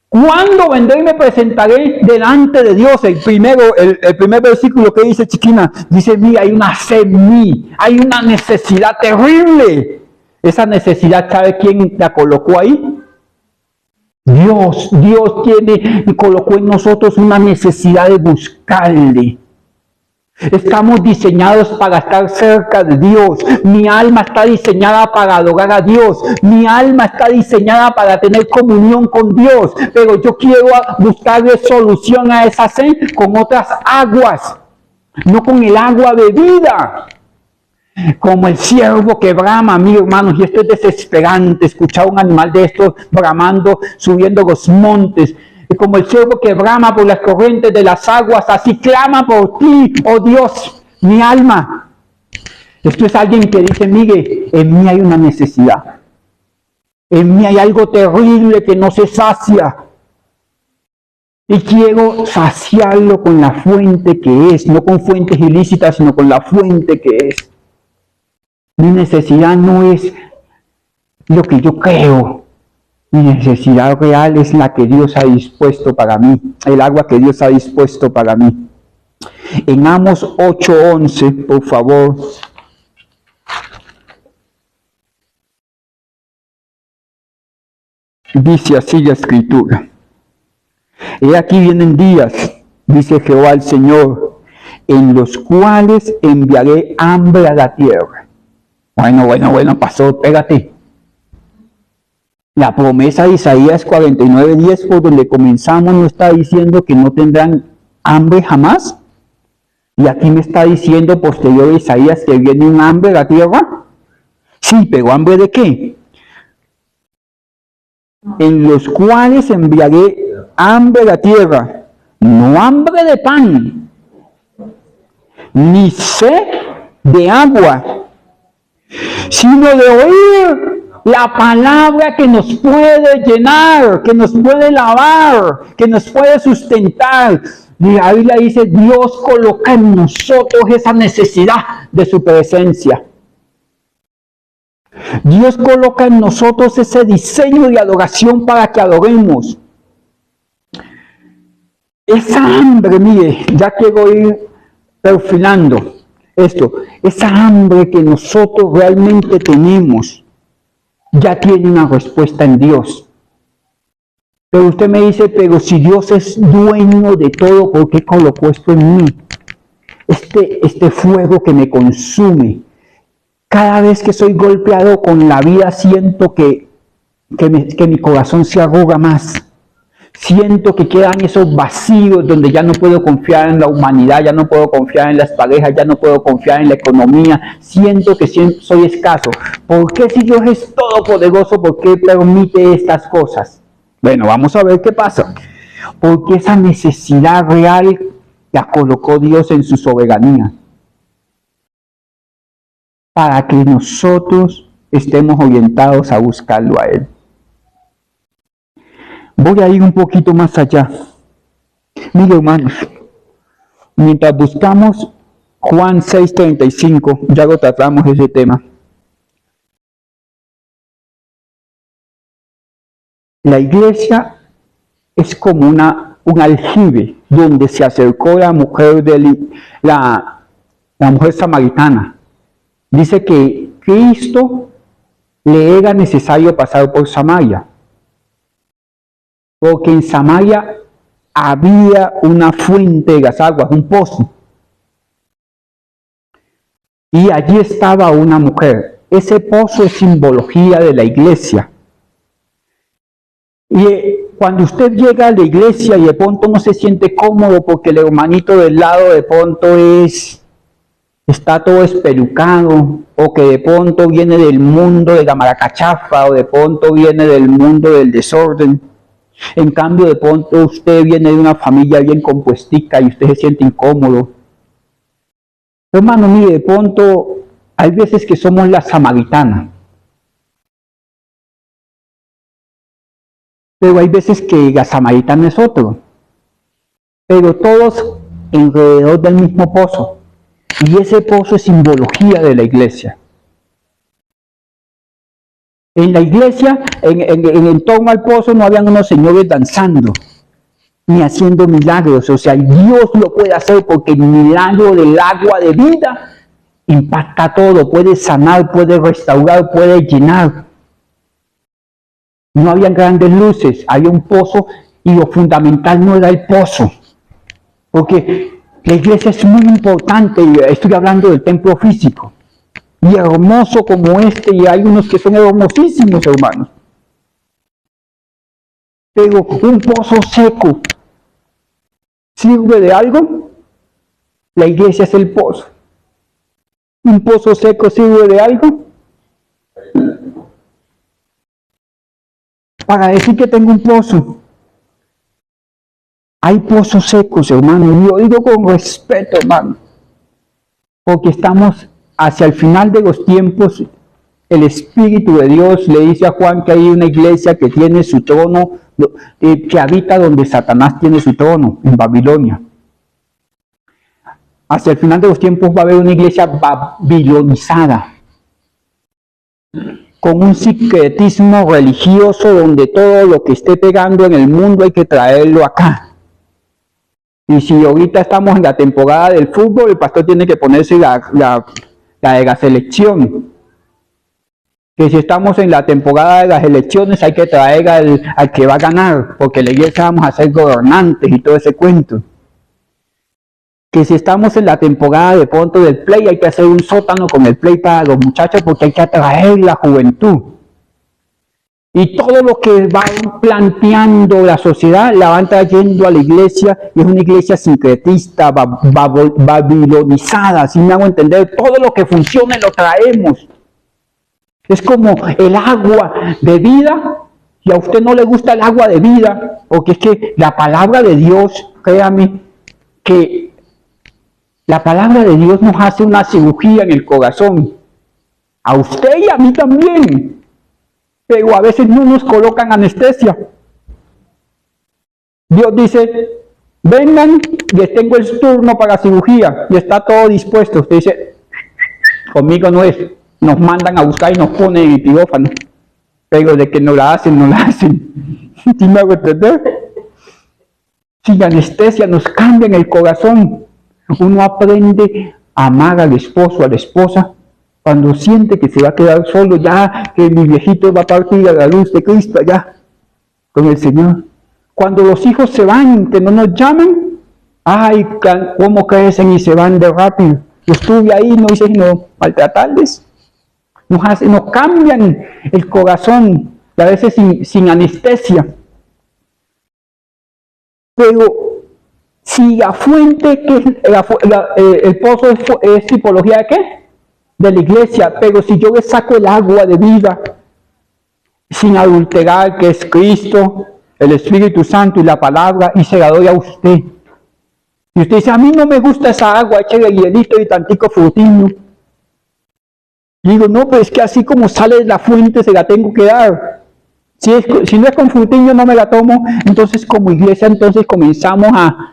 ¿Cuándo vendré y me presentaré delante de Dios? El primer versículo que dice, chiquina, dice, mira, hay una sed en mí, hay una necesidad terrible. Esa necesidad, ¿sabe quién la colocó ahí? Dios colocó en nosotros una necesidad de buscarle. Estamos diseñados para estar cerca de Dios. Mi alma está diseñada para adorar a Dios. Mi alma está diseñada para tener comunión con Dios. Pero yo quiero buscarle solución a esa sed con otras aguas, no con el agua de vida. Como el ciervo que brama, mi hermanos, y esto es desesperante, escuchar un animal de estos bramando, subiendo los montes. Como el ciervo que brama por las corrientes de las aguas, así clama por ti, oh Dios, mi alma. Esto es alguien que dice, mire, en mí hay una necesidad. En mí hay algo terrible que no se sacia. Y quiero saciarlo con la fuente que es, no con fuentes ilícitas, sino con la fuente que es. Mi necesidad no es lo que yo creo. Mi necesidad real es la que Dios ha dispuesto para mí, el agua que Dios ha dispuesto para mí. En Amos 8:11, por favor. Dice así la Escritura. He aquí vienen días, dice Jehová el Señor, en los cuales enviaré hambre a la tierra. Bueno, pasó, espérate. La promesa de Isaías 49:10, por donde comenzamos, no está diciendo que no tendrán hambre jamás. Y aquí me está diciendo, posterior a Isaías, que viene un hambre a la tierra. Sí, pero ¿hambre de qué? En los cuales enviaré hambre a la tierra, no hambre de pan, ni sed de agua, sino de oír la palabra que nos puede llenar, que nos puede lavar, que nos puede sustentar. La Biblia dice, Dios coloca en nosotros esa necesidad de su presencia. Dios coloca en nosotros ese diseño de adoración para que adoremos. Esa hambre, mire, ya quiero ir perfilando esto, esa hambre que nosotros realmente tenemos, ya tiene una respuesta en Dios. Pero usted me dice, pero si Dios es dueño de todo, ¿por qué colocó esto en mí? Este fuego que me consume. Cada vez que soy golpeado con la vida, siento que mi corazón se arruga más. Siento que quedan esos vacíos donde ya no puedo confiar en la humanidad, ya no puedo confiar en las parejas, ya no puedo confiar en la economía. Siento que soy escaso. ¿Por qué si Dios es todopoderoso, por qué permite estas cosas? Bueno, vamos a ver qué pasa. Porque esa necesidad real la colocó Dios en su soberanía. Para que nosotros estemos orientados a buscarlo a Él. Voy a ir un poquito más allá. Mire, hermanos, mientras buscamos Juan 6:35, ya lo tratamos ese tema. La iglesia es como un aljibe donde se acercó la mujer la mujer samaritana. Dice que Cristo le era necesario pasar por Samaria. Porque en Samaria había una fuente de las aguas, un pozo. Y allí estaba una mujer. Ese pozo es simbología de la iglesia. Y cuando usted llega a la iglesia y de pronto no se siente cómodo porque el hermanito del lado de pronto está todo espelucado, o que de pronto viene del mundo de la maracachafa, o de pronto viene del mundo del desorden. En cambio, de pronto usted viene de una familia bien compuestica y usted se siente incómodo. Hermano, mire, de pronto hay veces que somos la samaritana. Pero hay veces que la samaritana es otro. Pero todos alrededor del mismo pozo. Y ese pozo es simbología de la iglesia. En la iglesia, en torno al pozo, no habían unos señores danzando, ni haciendo milagros. O sea, Dios lo puede hacer porque el milagro del agua de vida impacta todo, puede sanar, puede restaurar, puede llenar. No habían grandes luces, había un pozo y lo fundamental no era el pozo. Porque la iglesia es muy importante, estoy hablando del templo físico. Y hermoso como este, y hay unos que son hermosísimos, hermanos. Pero un pozo seco, ¿sirve de algo? La iglesia es el pozo. ¿Un pozo seco sirve de algo? Para decir que tengo un pozo. Hay pozos secos, hermano, y lo digo con respeto, hermano. Porque estamos hacia el final de los tiempos. El Espíritu de Dios le dice a Juan que hay una iglesia que tiene su trono, que habita donde Satanás tiene su trono, en Babilonia. Hacia el final de los tiempos va a haber una iglesia babilonizada, con un secretismo religioso donde todo lo que esté pegando en el mundo hay que traerlo acá. Y si ahorita estamos en la temporada del fútbol, el pastor tiene que ponerse la de la selección. Que si estamos en la temporada de las elecciones hay que traer al que va a ganar, porque la iglesia vamos a ser gobernantes y todo ese cuento. Que si estamos en la temporada de pronto del play, hay que hacer un sótano con el play para los muchachos porque hay que atraer la juventud. Y todo lo que va planteando la sociedad la van trayendo a la iglesia, y es una iglesia sincretista, babilonizada, ¿sí me hago entender? Todo lo que funcione lo traemos. Es como el agua de vida, y a usted no le gusta el agua de vida, porque es que la palabra de Dios, créame, que la palabra de Dios nos hace una cirugía en el corazón. A usted y a mí también. Pero a veces no nos colocan anestesia. Dios dice, vengan, les tengo el turno para cirugía, y está todo dispuesto. Usted dice, conmigo no es. Nos mandan a buscar y nos ponen en el quirófano. Pero de que no la hacen, no la hacen. ¿Sí me hago entender? Sin anestesia nos cambian el corazón. Uno aprende a amar al esposo, a la esposa, cuando siente que se va a quedar solo, ya que mi viejito va a partir a la luz de Cristo allá, con el Señor. Cuando los hijos se van, que no nos llaman, ay, cómo crecen y se van de rápido. Yo estuve ahí, no hice sino maltratarles. Nos cambian el corazón, y a veces sin anestesia. Pero si la fuente, el pozo es tipología de ¿qué? De la iglesia, pero si yo le saco el agua de vida, sin adulterar, que es Cristo, el Espíritu Santo y la palabra, y se la doy a usted. Y usted dice, a mí no me gusta esa agua, échale hielito y tantico frutiño. Y digo, no, pues es que así como sale de la fuente se la tengo que dar. Si no es con frutiño no me la tomo. Entonces como iglesia comenzamos a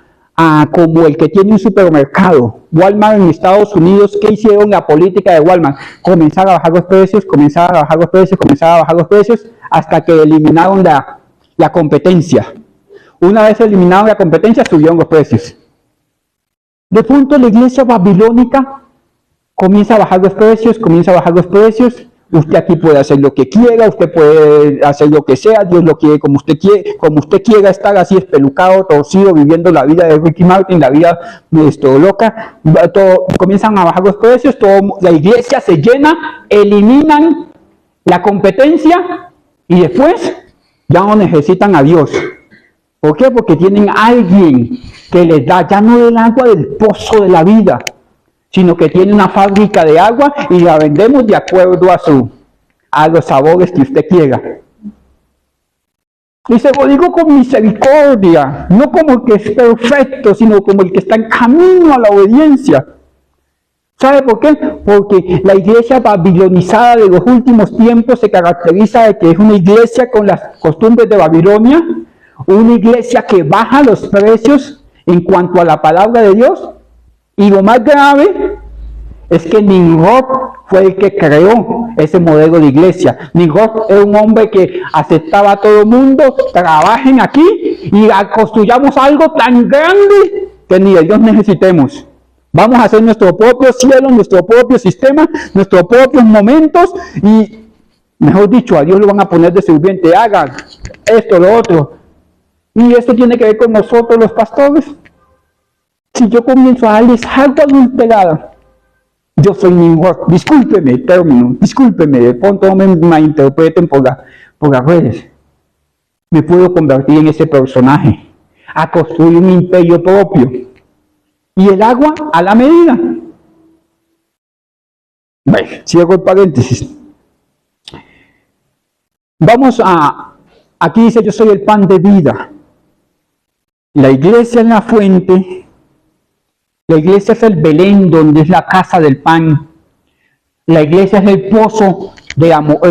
como el que tiene un supermercado. Walmart en Estados Unidos, ¿qué hicieron la política de Walmart? Comenzar a bajar los precios, comenzar a bajar los precios, comenzar a bajar los precios, hasta que eliminaron la competencia. Una vez eliminaron la competencia, subieron los precios. De pronto la iglesia babilónica comienza a bajar los precios, Usted aquí puede hacer lo que quiera, usted puede hacer lo que sea, Dios lo quiere como usted quiera estar así espelucado, torcido, viviendo la vida de Ricky Martin, la vida loca. Comienzan a bajar los precios, la iglesia se llena, eliminan la competencia y después ya no necesitan a Dios. ¿Por qué? Porque tienen a alguien que les da ya no el agua del pozo de la vida, sino que tiene una fábrica de agua y la vendemos de acuerdo a los sabores que usted quiera. Y se lo digo con misericordia, no como el que es perfecto, sino como el que está en camino a la obediencia. ¿Sabe por qué? Porque la iglesia babilonizada de los últimos tiempos se caracteriza de que es una iglesia con las costumbres de Babilonia, una iglesia que baja los precios en cuanto a la palabra de Dios. Y lo más grave es que Nimrod fue el que creó ese modelo de iglesia. Nimrod era un hombre que aceptaba a todo el mundo, trabajen aquí y construyamos algo tan grande que ni de Dios necesitemos. Vamos a hacer nuestro propio cielo, nuestro propio sistema, nuestros propios momentos y, mejor dicho, a Dios lo van a poner de sirviente, hagan esto, lo otro. Y esto tiene que ver con nosotros los pastores. Si yo comienzo a darles algo adulterado, yo soy Nimrod, discúlpeme el término, discúlpeme, de pronto no me malinterpreten por las redes. Me puedo convertir en ese personaje, a construir un imperio propio. Y el agua a la medida. Bueno, cierro el paréntesis. Aquí dice, yo soy el pan de vida. La iglesia es la fuente. La iglesia es el Belén, donde es la casa del pan. La iglesia es el pozo,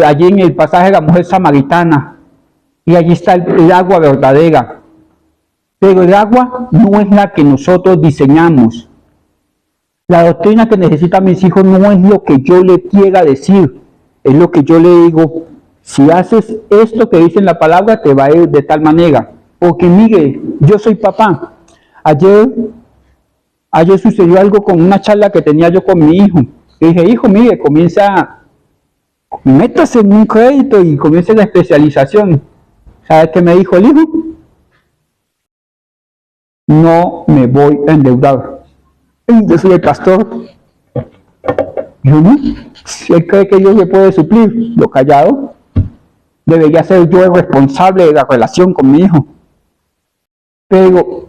allí en el pasaje de la mujer samaritana. Y allí está el agua verdadera. Pero el agua no es la que nosotros diseñamos. La doctrina que necesitan mis hijos no es lo que yo le quiera decir. Es lo que yo le digo. Si haces esto que dice en la palabra, te va a ir de tal manera. Porque mire, yo soy papá. Ayer sucedió algo con una charla que tenía yo con mi hijo. Le dije, hijo, mire, métase en un crédito y comience la especialización. ¿Sabes qué me dijo el hijo? No me voy a endeudar. Yo soy el pastor. Yo no. Si él cree que Dios le puede suplir lo callado, debería ser yo el responsable de la relación con mi hijo. Pero,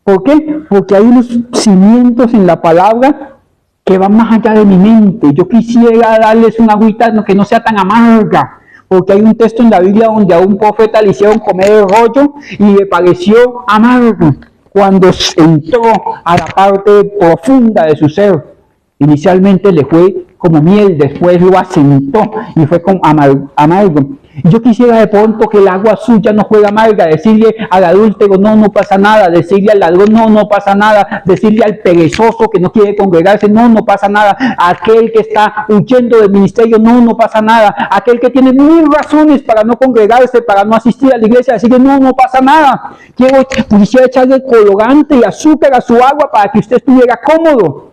¿por qué? Porque hay unos cimientos en la palabra que van más allá de mi mente. Yo quisiera darles una agüita que no sea tan amarga, porque hay un texto en la Biblia donde a un profeta le hicieron comer el rollo y le pareció amargo cuando entró a la parte profunda de su ser. Inicialmente le fue como miel, después lo asentó y fue como amargo. Yo quisiera de pronto que el agua suya no fuera amarga, decirle al adúltero, no pasa nada, decirle al ladrón, no pasa nada, decirle al perezoso que no quiere congregarse, no pasa nada, aquel que está huyendo del ministerio, no pasa nada, aquel que tiene 1000 razones para no congregarse, para no asistir a la iglesia, decirle, no pasa nada. Quisiera echarle colorante y azúcar a su agua para que usted estuviera cómodo.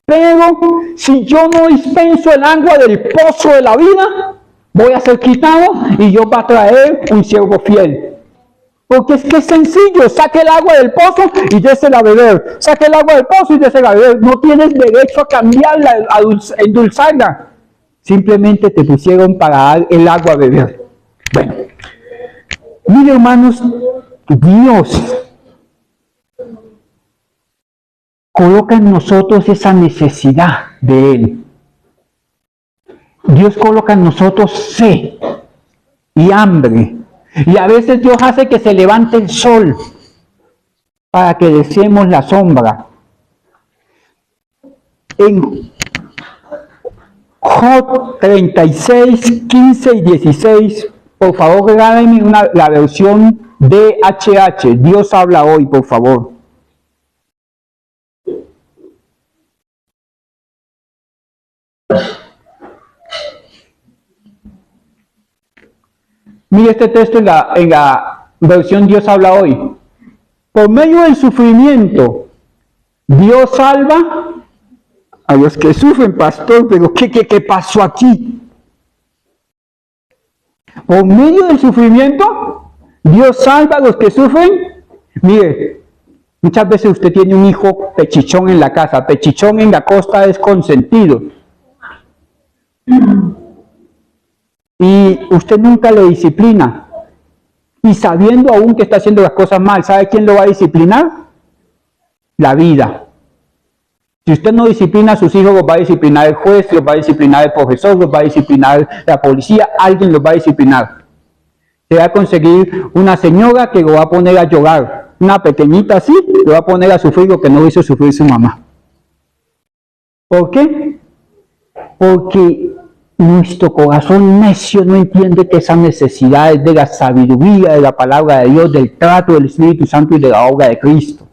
Pero si yo no dispenso el agua del pozo de la vida, voy a ser quitado y Dios va a traer un siervo fiel. Porque es que es sencillo, saque el agua del pozo y désela a beber. Saque el agua del pozo y désela a beber. No tienes derecho a cambiarla, a endulzarla. Simplemente te pusieron para dar el agua a beber. Bueno, mire hermanos, Dios coloca en nosotros esa necesidad de Él. Dios coloca en nosotros sed y hambre. Y a veces Dios hace que se levante el sol para que deseemos la sombra. En Job 36, 15 y 16, por favor, grábenme la versión DHH. Dios habla hoy, por favor. Mire este texto en la versión Dios habla hoy. Por medio del sufrimiento, Dios salva a los que sufren, pastor, pero ¿qué pasó aquí? Por medio del sufrimiento, Dios salva a los que sufren. Mire, muchas veces usted tiene un hijo pechichón en la casa. Pechichón en la costa es consentido. Y usted nunca lo disciplina. Y sabiendo aún que está haciendo las cosas mal, ¿sabe quién lo va a disciplinar? La vida. Si usted no disciplina a sus hijos, los va a disciplinar el juez, los va a disciplinar el profesor, los va a disciplinar la policía, alguien los va a disciplinar. Se va a conseguir una señora que lo va a poner a llorar, una pequeñita así, lo va a poner a sufrir lo que no hizo sufrir su mamá. ¿Por qué? Porque nuestro corazón necio no entiende que esas necesidades de la sabiduría, de la palabra de Dios, del trato del Espíritu Santo y de la obra de Cristo.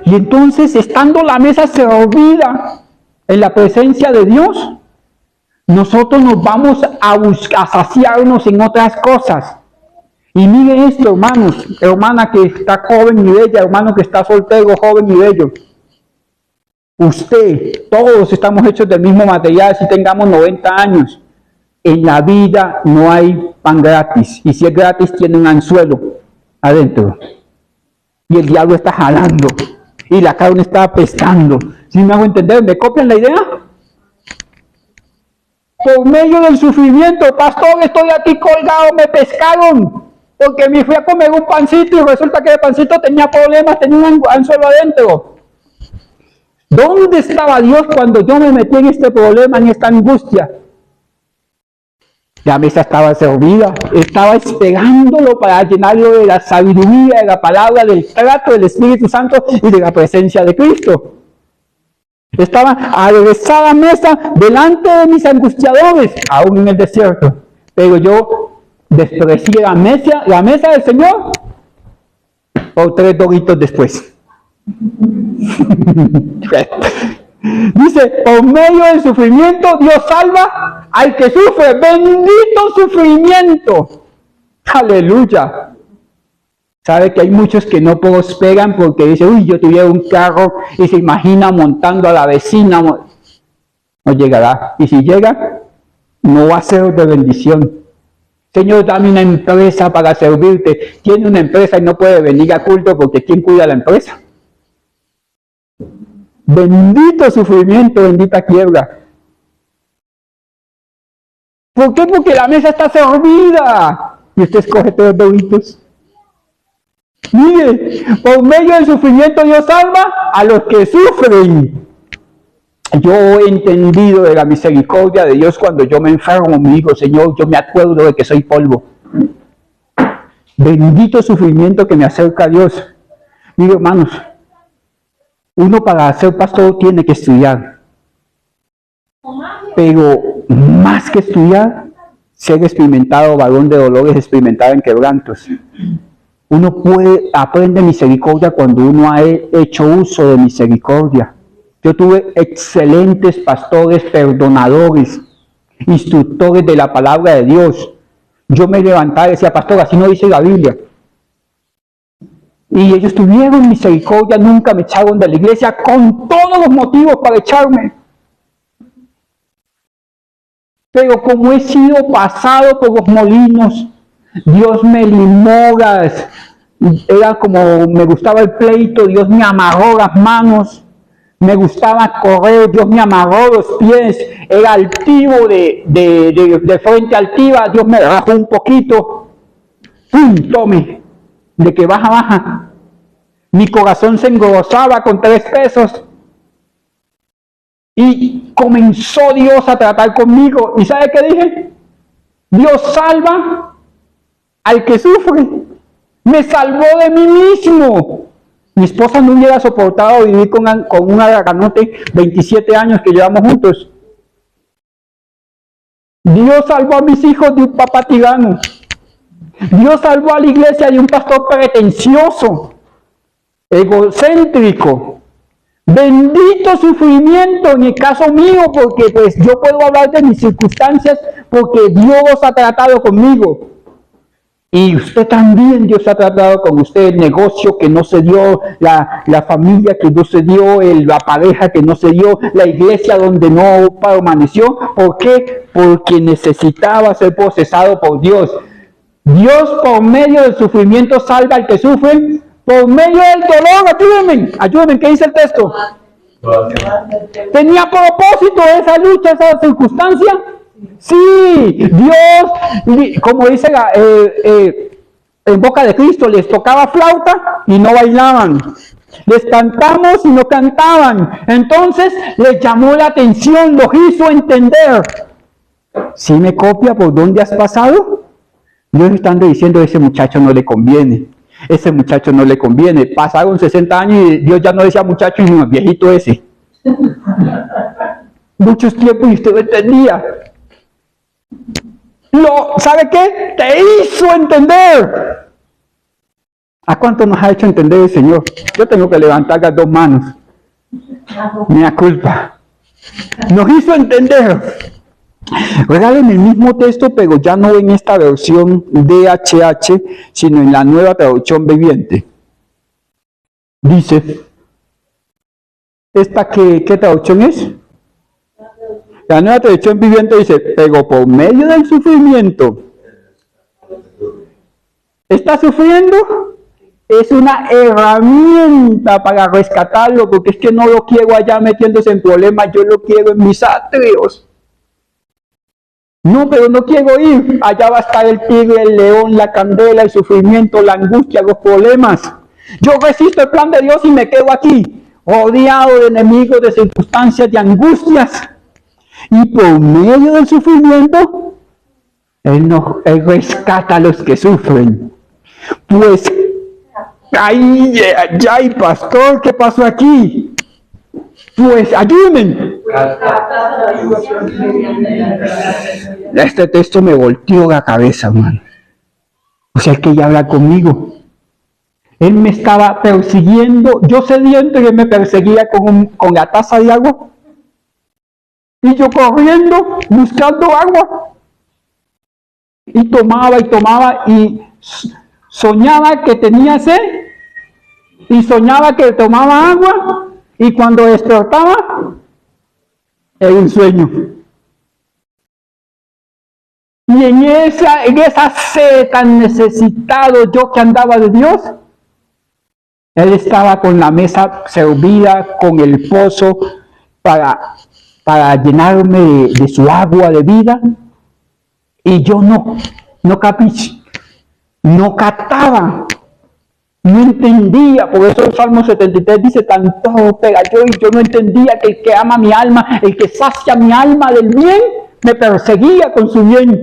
Y entonces, estando la mesa servida en la presencia de Dios, nosotros nos vamos a saciarnos en otras cosas. Y mire esto, hermanos, hermana que está joven y bella, hermano que está soltero, joven y bello. Usted, todos estamos hechos del mismo material, si tengamos 90 años. En la vida no hay pan gratis. Y si es gratis, tiene un anzuelo adentro. Y el diablo está jalando. Y la carne está apestando. ¿Sí me hago entender? ¿Me copian la idea? Por medio del sufrimiento, pastor, estoy aquí colgado, me pescaron. Porque me fui a comer un pancito y resulta que el pancito tenía problemas, tenía un anzuelo adentro. ¿Dónde estaba Dios cuando yo me metí en este problema, en esta angustia? La mesa estaba servida, estaba esperándolo para llenarlo de la sabiduría, de la palabra, del trato del Espíritu Santo y de la presencia de Cristo. Estaba aderezada mesa delante de mis angustiadores, aún en el desierto. Pero yo desprecié la mesa del Señor por 3 doritos después. Dice, por medio del sufrimiento Dios salva al que sufre. Bendito sufrimiento. Aleluya. Sabe que hay muchos que no prosperan porque dicen, uy, yo tuviera un carro, y se imagina montando a la vecina. No llegará. Y si llega, no va a ser de bendición. Señor, dame una empresa para servirte. Tiene una empresa y no puede venir a culto porque ¿quién cuida la empresa? Bendito sufrimiento, bendita quiebra. ¿Por qué? Porque la mesa está servida. Y usted escoge 3 doritos. Mire, por medio del sufrimiento Dios salva a los que sufren. Yo he entendido de la misericordia de Dios cuando yo me enfermo, me digo, Señor, yo me acuerdo de que soy polvo. Bendito sufrimiento que me acerca a Dios. Mire, hermanos, uno para ser pastor tiene que estudiar. Pero más que estudiar, ser experimentado, varón de dolores, experimentado en quebrantos. Uno aprende misericordia cuando uno ha hecho uso de misericordia. Yo tuve excelentes pastores, perdonadores, instructores de la palabra de Dios. Yo me levantaba y decía, pastor, así no dice la Biblia. Y ellos tuvieron misericordia, nunca me echaron de la iglesia con todos los motivos para echarme. Pero como he sido pasado por los molinos, Dios me limó era como me gustaba el pleito, Dios me amarró las manos, me gustaba correr, Dios me amarró los pies, era altivo de frente altiva, Dios me rajó un poquito, ¡pum! Tome, de que baja, baja. Mi corazón se engrosaba con 3 pesos. Y comenzó Dios a tratar conmigo. ¿Y sabe qué dije? Dios salva al que sufre. Me salvó de mí mismo. Mi esposa no hubiera soportado vivir con un araganote 27 años que llevamos juntos. Dios salvó a mis hijos de un papá tirano. Dios salvó a la iglesia de un pastor pretencioso, egocéntrico. Bendito sufrimiento en el caso mío, porque pues yo puedo hablar de mis circunstancias porque Dios ha tratado conmigo. Y usted también, Dios ha tratado con usted, el negocio que no se dio, la familia que no se dio, la pareja que no se dio, la iglesia donde no permaneció. ¿Por qué? Porque necesitaba ser procesado por Dios. Dios por medio del sufrimiento salva al que sufre, por medio del dolor. Ayúdenme, ¿qué dice el texto? ¿Tenía propósito esa lucha, esa circunstancia? Sí, Dios, como dice en boca de Cristo, les tocaba flauta y no bailaban. Les cantamos y no cantaban. Entonces les llamó la atención, los hizo entender. ¿Sí me copia por dónde has pasado? Dios estando diciendo, ese muchacho no le conviene. Ese muchacho no le conviene. Pasaron 60 años y Dios ya no decía muchacho, sino viejito ese. Muchos tiempos y usted lo entendía. ¿Sabe qué? Te hizo entender. ¿A cuánto nos ha hecho entender el Señor? Yo tengo que levantar las dos manos. Mea culpa. Nos hizo entender. Regalen el mismo texto, pero ya no en esta versión DHH, sino en la Nueva Traducción Viviente. Dice, ¿esta qué traducción es? La Nueva Traducción Viviente dice, pero por medio del sufrimiento, ¿está sufriendo? Es una herramienta para rescatarlo, porque es que no lo quiero allá metiéndose en problemas, yo lo quiero en mis atrios. No, pero no quiero ir. Allá va a estar el tigre, el león, la candela, el sufrimiento, la angustia, los problemas. Yo resisto el plan de Dios y me quedo aquí, rodeado de enemigos, de circunstancias, de angustias. Y por medio del sufrimiento, Él rescata a los que sufren. Pues, ay, pastor, ¿qué pasó aquí? Pues, ayúdenme. Este texto me volteó la cabeza, hermano. O sea, que ella habla conmigo. Él me estaba persiguiendo. Yo sediento y él me perseguía con la taza de agua. Y yo corriendo, buscando agua. Y tomaba y soñaba que tenía sed. Y soñaba que tomaba agua. Y cuando despertaba, era un sueño. Y en esa sed tan necesitado yo que andaba de Dios, Él estaba con la mesa servida, con el pozo para llenarme de su agua de vida. Y yo no capiché, no captaba, no entendía. Por eso el Salmo 73 dice, tanto pega yo no entendía que el que ama mi alma, el que sacia mi alma del bien, me perseguía con su bien.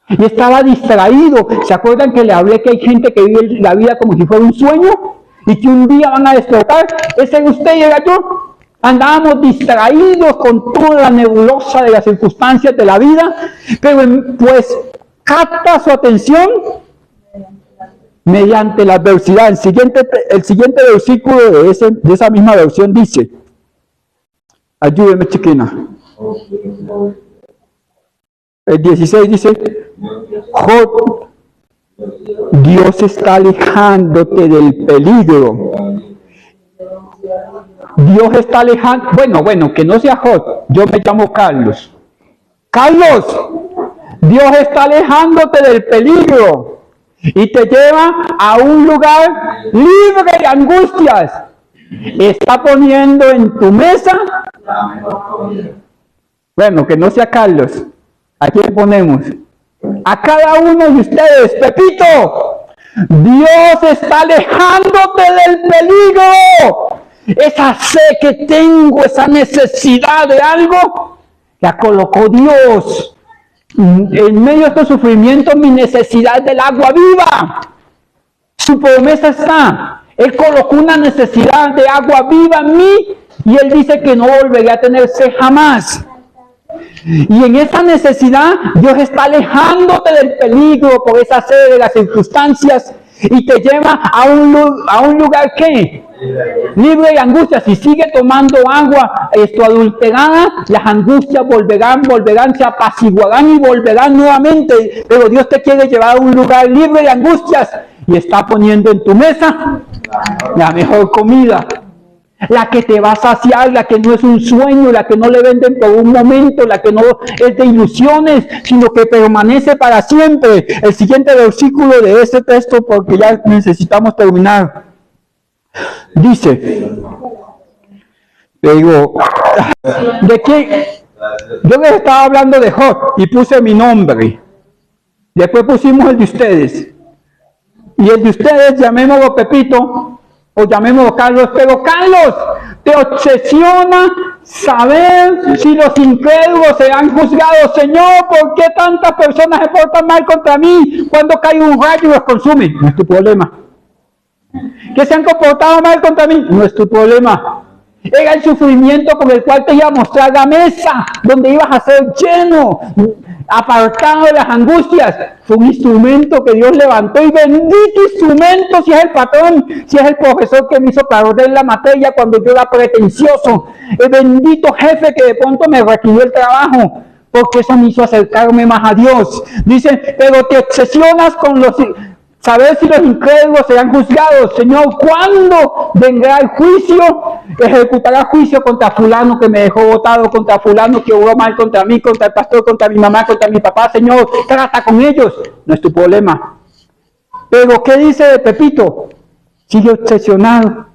Y estaba distraído. ¿Se acuerdan que le hablé que hay gente que vive la vida como si fuera un sueño? Y que un día van a despertar. Ese era usted y era yo. Andábamos distraídos con toda la nebulosa de las circunstancias de la vida. Pero pues capta su atención mediante la adversidad. El siguiente versículo de esa misma versión dice, ayúdeme chiquina. El 16 dice, Job, Dios está alejándote del peligro. Dios está alejando, bueno, que no sea Job, yo me llamo Carlos. Carlos, Dios está alejándote del peligro y te lleva a un lugar libre de angustias. Está poniendo en tu mesa, bueno, que no sea Carlos, ¿a quién ponemos? A cada uno de ustedes, Pepito. Dios está alejándote del peligro. Esa sed que tengo, esa necesidad de algo, la colocó Dios. En medio de estos sufrimientos, mi necesidad del agua viva. Su promesa está. Él colocó una necesidad de agua viva en mí y Él dice que no volveré a tener sed jamás. Y en esa necesidad, Dios está alejándote del peligro por esa sed de las circunstancias y te lleva a un lugar ¿qué? Libre de angustias. Si sigue tomando agua adulterada, las angustias volverán, se apaciguarán y volverán nuevamente. Pero Dios te quiere llevar a un lugar libre de angustias y está poniendo en tu mesa la mejor comida. La que te va a saciar, la que no es un sueño, la que no le venden por un momento, la que no es de ilusiones, sino que permanece para siempre. El siguiente versículo de este texto, porque ya necesitamos terminar. Dice, digo, ¿de quién? Yo les estaba hablando de Job y puse mi nombre. Después pusimos el de ustedes. Y el de ustedes, llamémoslo Pepito, o llamémoslo Carlos, pero Carlos, te obsesiona saber si los incrédulos serán juzgados. Señor, ¿por qué tantas personas se portan mal contra mí? Cuando cae un rayo y los consume, no es tu problema. Que se han comportado mal contra mí, no es tu problema. Era el sufrimiento con el cual te iba a mostrar la mesa, donde ibas a ser lleno, apartado de las angustias. Fue un instrumento que Dios levantó, y bendito instrumento si es el patrón, si es el profesor que me hizo perder la materia cuando yo era pretencioso, el bendito jefe que de pronto me requirió el trabajo, porque eso me hizo acercarme más a Dios. Dice, pero te obsesionas con saber si los incrédulos serán juzgados. Señor, ¿cuándo vendrá el juicio? Ejecutará juicio contra fulano que me dejó botado, contra fulano que obró mal contra mí, contra el pastor, contra mi mamá, contra mi papá. Señor, trata con ellos. No es tu problema. Pero, ¿qué dice de Pepito? Sigue obsesionado.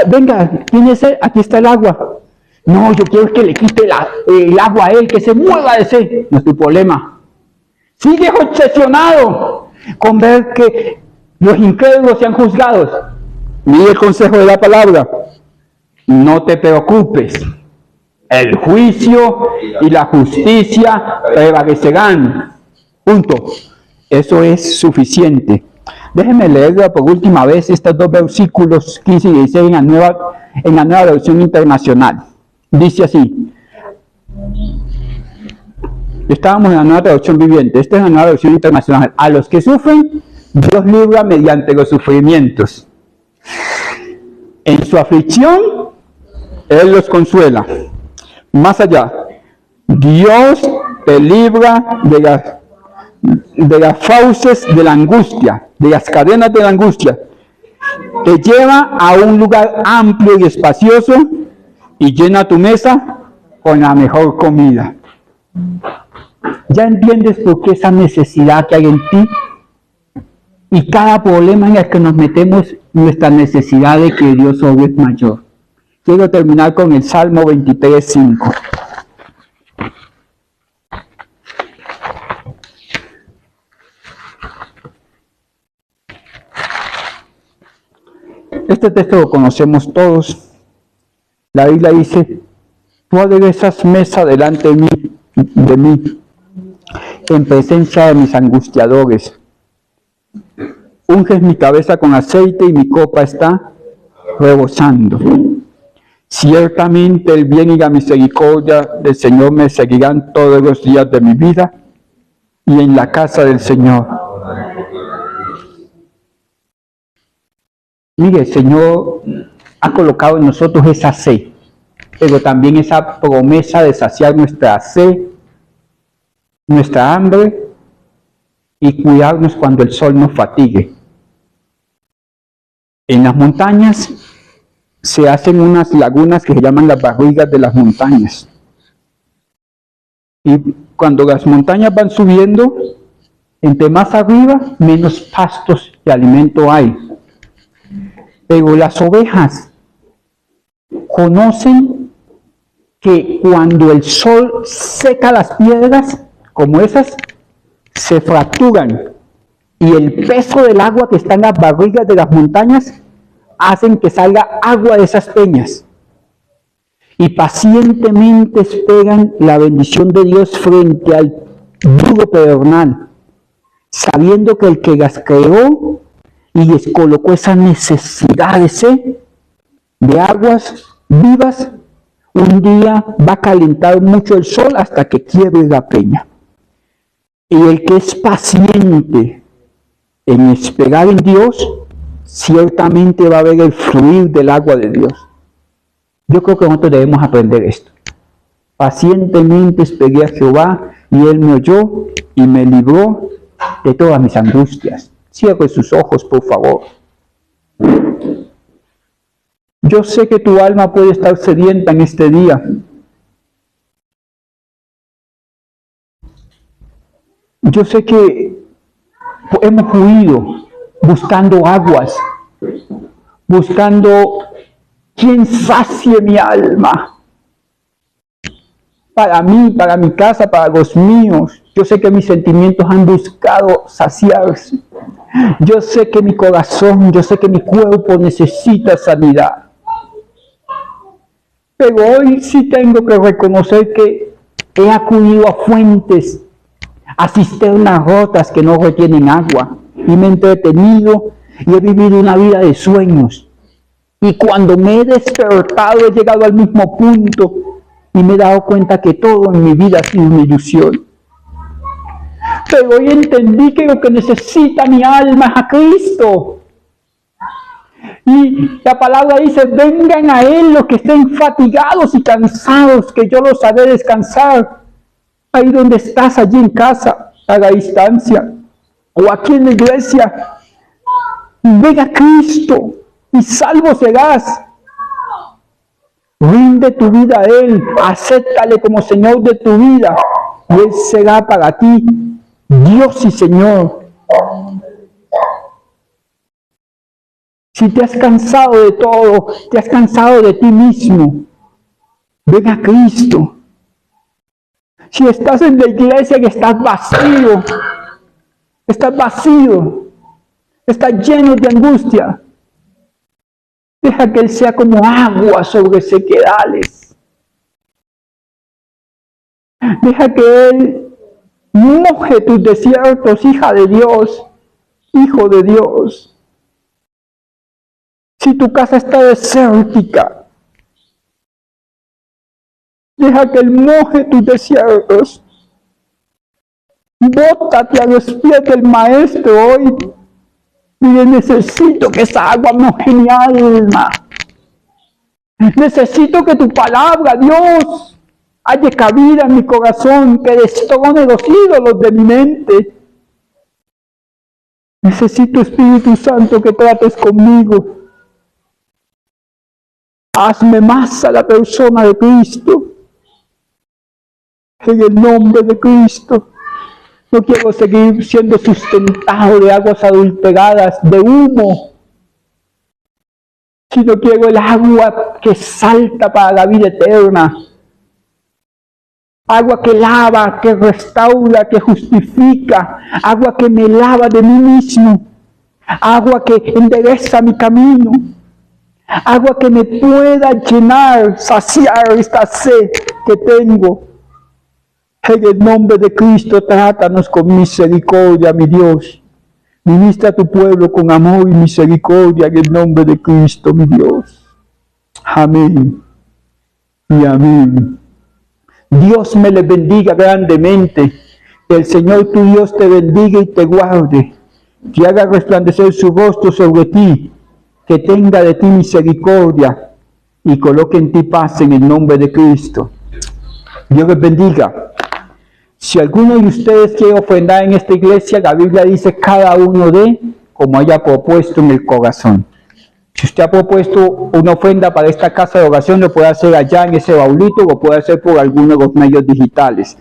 Venga, ¿tiene sed? Aquí está el agua. No, yo quiero que le quite el agua a él, que se mueva de sed. No es tu problema. Sigues obsesionado con ver que los incrédulos sean juzgados. Mire el consejo de la palabra. No te preocupes. El juicio y la justicia prevalecerán. Punto. Eso es suficiente. Déjenme leer por última vez estos dos versículos 15 y 16 en la nueva versión internacional. Dice así. Estábamos en la nueva traducción viviente, esta es la nueva versión internacional. A los que sufren, Dios libra mediante los sufrimientos. En su aflicción, Él los consuela. Más allá, Dios te libra de las fauces de la angustia, de las cadenas de la angustia. Te lleva a un lugar amplio y espacioso y llena tu mesa con la mejor comida. ¿Ya entiendes por qué esa necesidad que hay en ti? Y cada problema en el que nos metemos, nuestra necesidad de que Dios obre es mayor. Quiero terminar con el Salmo 23:5. Este texto lo conocemos todos. La Biblia dice, tú aderezas mesa delante de mí, en presencia de mis angustiadores. Unges mi cabeza con aceite y mi copa está rebosando. Ciertamente el bien y la misericordia del Señor me seguirán todos los días de mi vida, y en la casa del Señor. Mire, el Señor ha colocado en nosotros esa sed, pero también esa promesa de saciar nuestra sed, nuestra hambre, y cuidarnos cuando el sol nos fatigue. En las montañas se hacen unas lagunas que se llaman las barrigas de las montañas. Y cuando las montañas van subiendo, entre más arriba, menos pastos y alimento hay. Pero las ovejas conocen que cuando el sol seca las piedras, como esas, se fracturan, y el peso del agua que está en las barrigas de las montañas hacen que salga agua de esas peñas, y pacientemente esperan la bendición de Dios frente al duro pedernal, sabiendo que el que las creó y les colocó esa necesidad de sed, de aguas vivas, un día va a calentar mucho el sol hasta que quiebre la peña. Y el que es paciente en esperar en Dios, ciertamente va a haber el fluir del agua de Dios. Yo creo que nosotros debemos aprender esto. Pacientemente esperé a Jehová y Él me oyó y me libró de todas mis angustias. Cierre sus ojos, por favor. Yo sé que tu alma puede estar sedienta en este día. Yo sé que hemos huido buscando aguas, buscando quien sacie mi alma. Para mí, para mi casa, para los míos. Yo sé que mis sentimientos han buscado saciarse. Yo sé que mi corazón, yo sé que mi cuerpo necesita sanidad. Pero hoy sí tengo que reconocer que he acudido a fuentes, a cisternas rotas que no retienen agua. Y me he entretenido y he vivido una vida de sueños. Y cuando me he despertado he llegado al mismo punto y me he dado cuenta que todo en mi vida ha sido una ilusión. Pero hoy entendí que lo que necesita mi alma es a Cristo. Y la palabra dice, vengan a Él los que estén fatigados y cansados, que yo los haré descansar. Ahí donde estás, allí en casa, a la distancia, o aquí en la iglesia, ven a Cristo y salvo serás. Rinde tu vida a Él, acéptale como Señor de tu vida, y Él será para ti Dios y Señor. Si te has cansado de todo, te has cansado de ti mismo, ven a Cristo. Si estás en la iglesia y estás vacío, estás lleno de angustia, deja que Él sea como agua sobre sequedales. Deja que Él moje tus desiertos, hija de Dios, hijo de Dios. Si tu casa está desértica, deja que Él moje tus desiertos. Bótate a los pies del Maestro hoy. Dile, necesito que esa agua moje mi alma. Necesito que tu palabra, Dios, haya cabida en mi corazón, que destrone los ídolos de mi mente. Necesito, Espíritu Santo, que trates conmigo. Hazme más a la persona de Cristo. En el nombre de Cristo. No quiero seguir siendo sustentado de aguas adulteradas, de humo, sino quiero el agua que salta para la vida eterna. Agua que lava, que restaura, que justifica. Agua que me lava de mí mismo. Agua que endereza mi camino. Agua que me pueda llenar, saciar esta sed que tengo. En el nombre de Cristo, trátanos con misericordia, mi Dios. Ministra a tu pueblo con amor y misericordia en el nombre de Cristo, mi Dios. Amén y amén. Dios me les bendiga grandemente. Que el Señor tu Dios te bendiga y te guarde. Que haga resplandecer su rostro sobre ti. Que tenga de ti misericordia y coloque en ti paz en el nombre de Cristo. Dios les bendiga. Si alguno de ustedes quiere ofrendar en esta iglesia, la Biblia dice cada uno dé como haya propuesto en el corazón. Si usted ha propuesto una ofrenda para esta casa de oración, lo puede hacer allá en ese baulito, lo puede hacer por alguno de los medios digitales.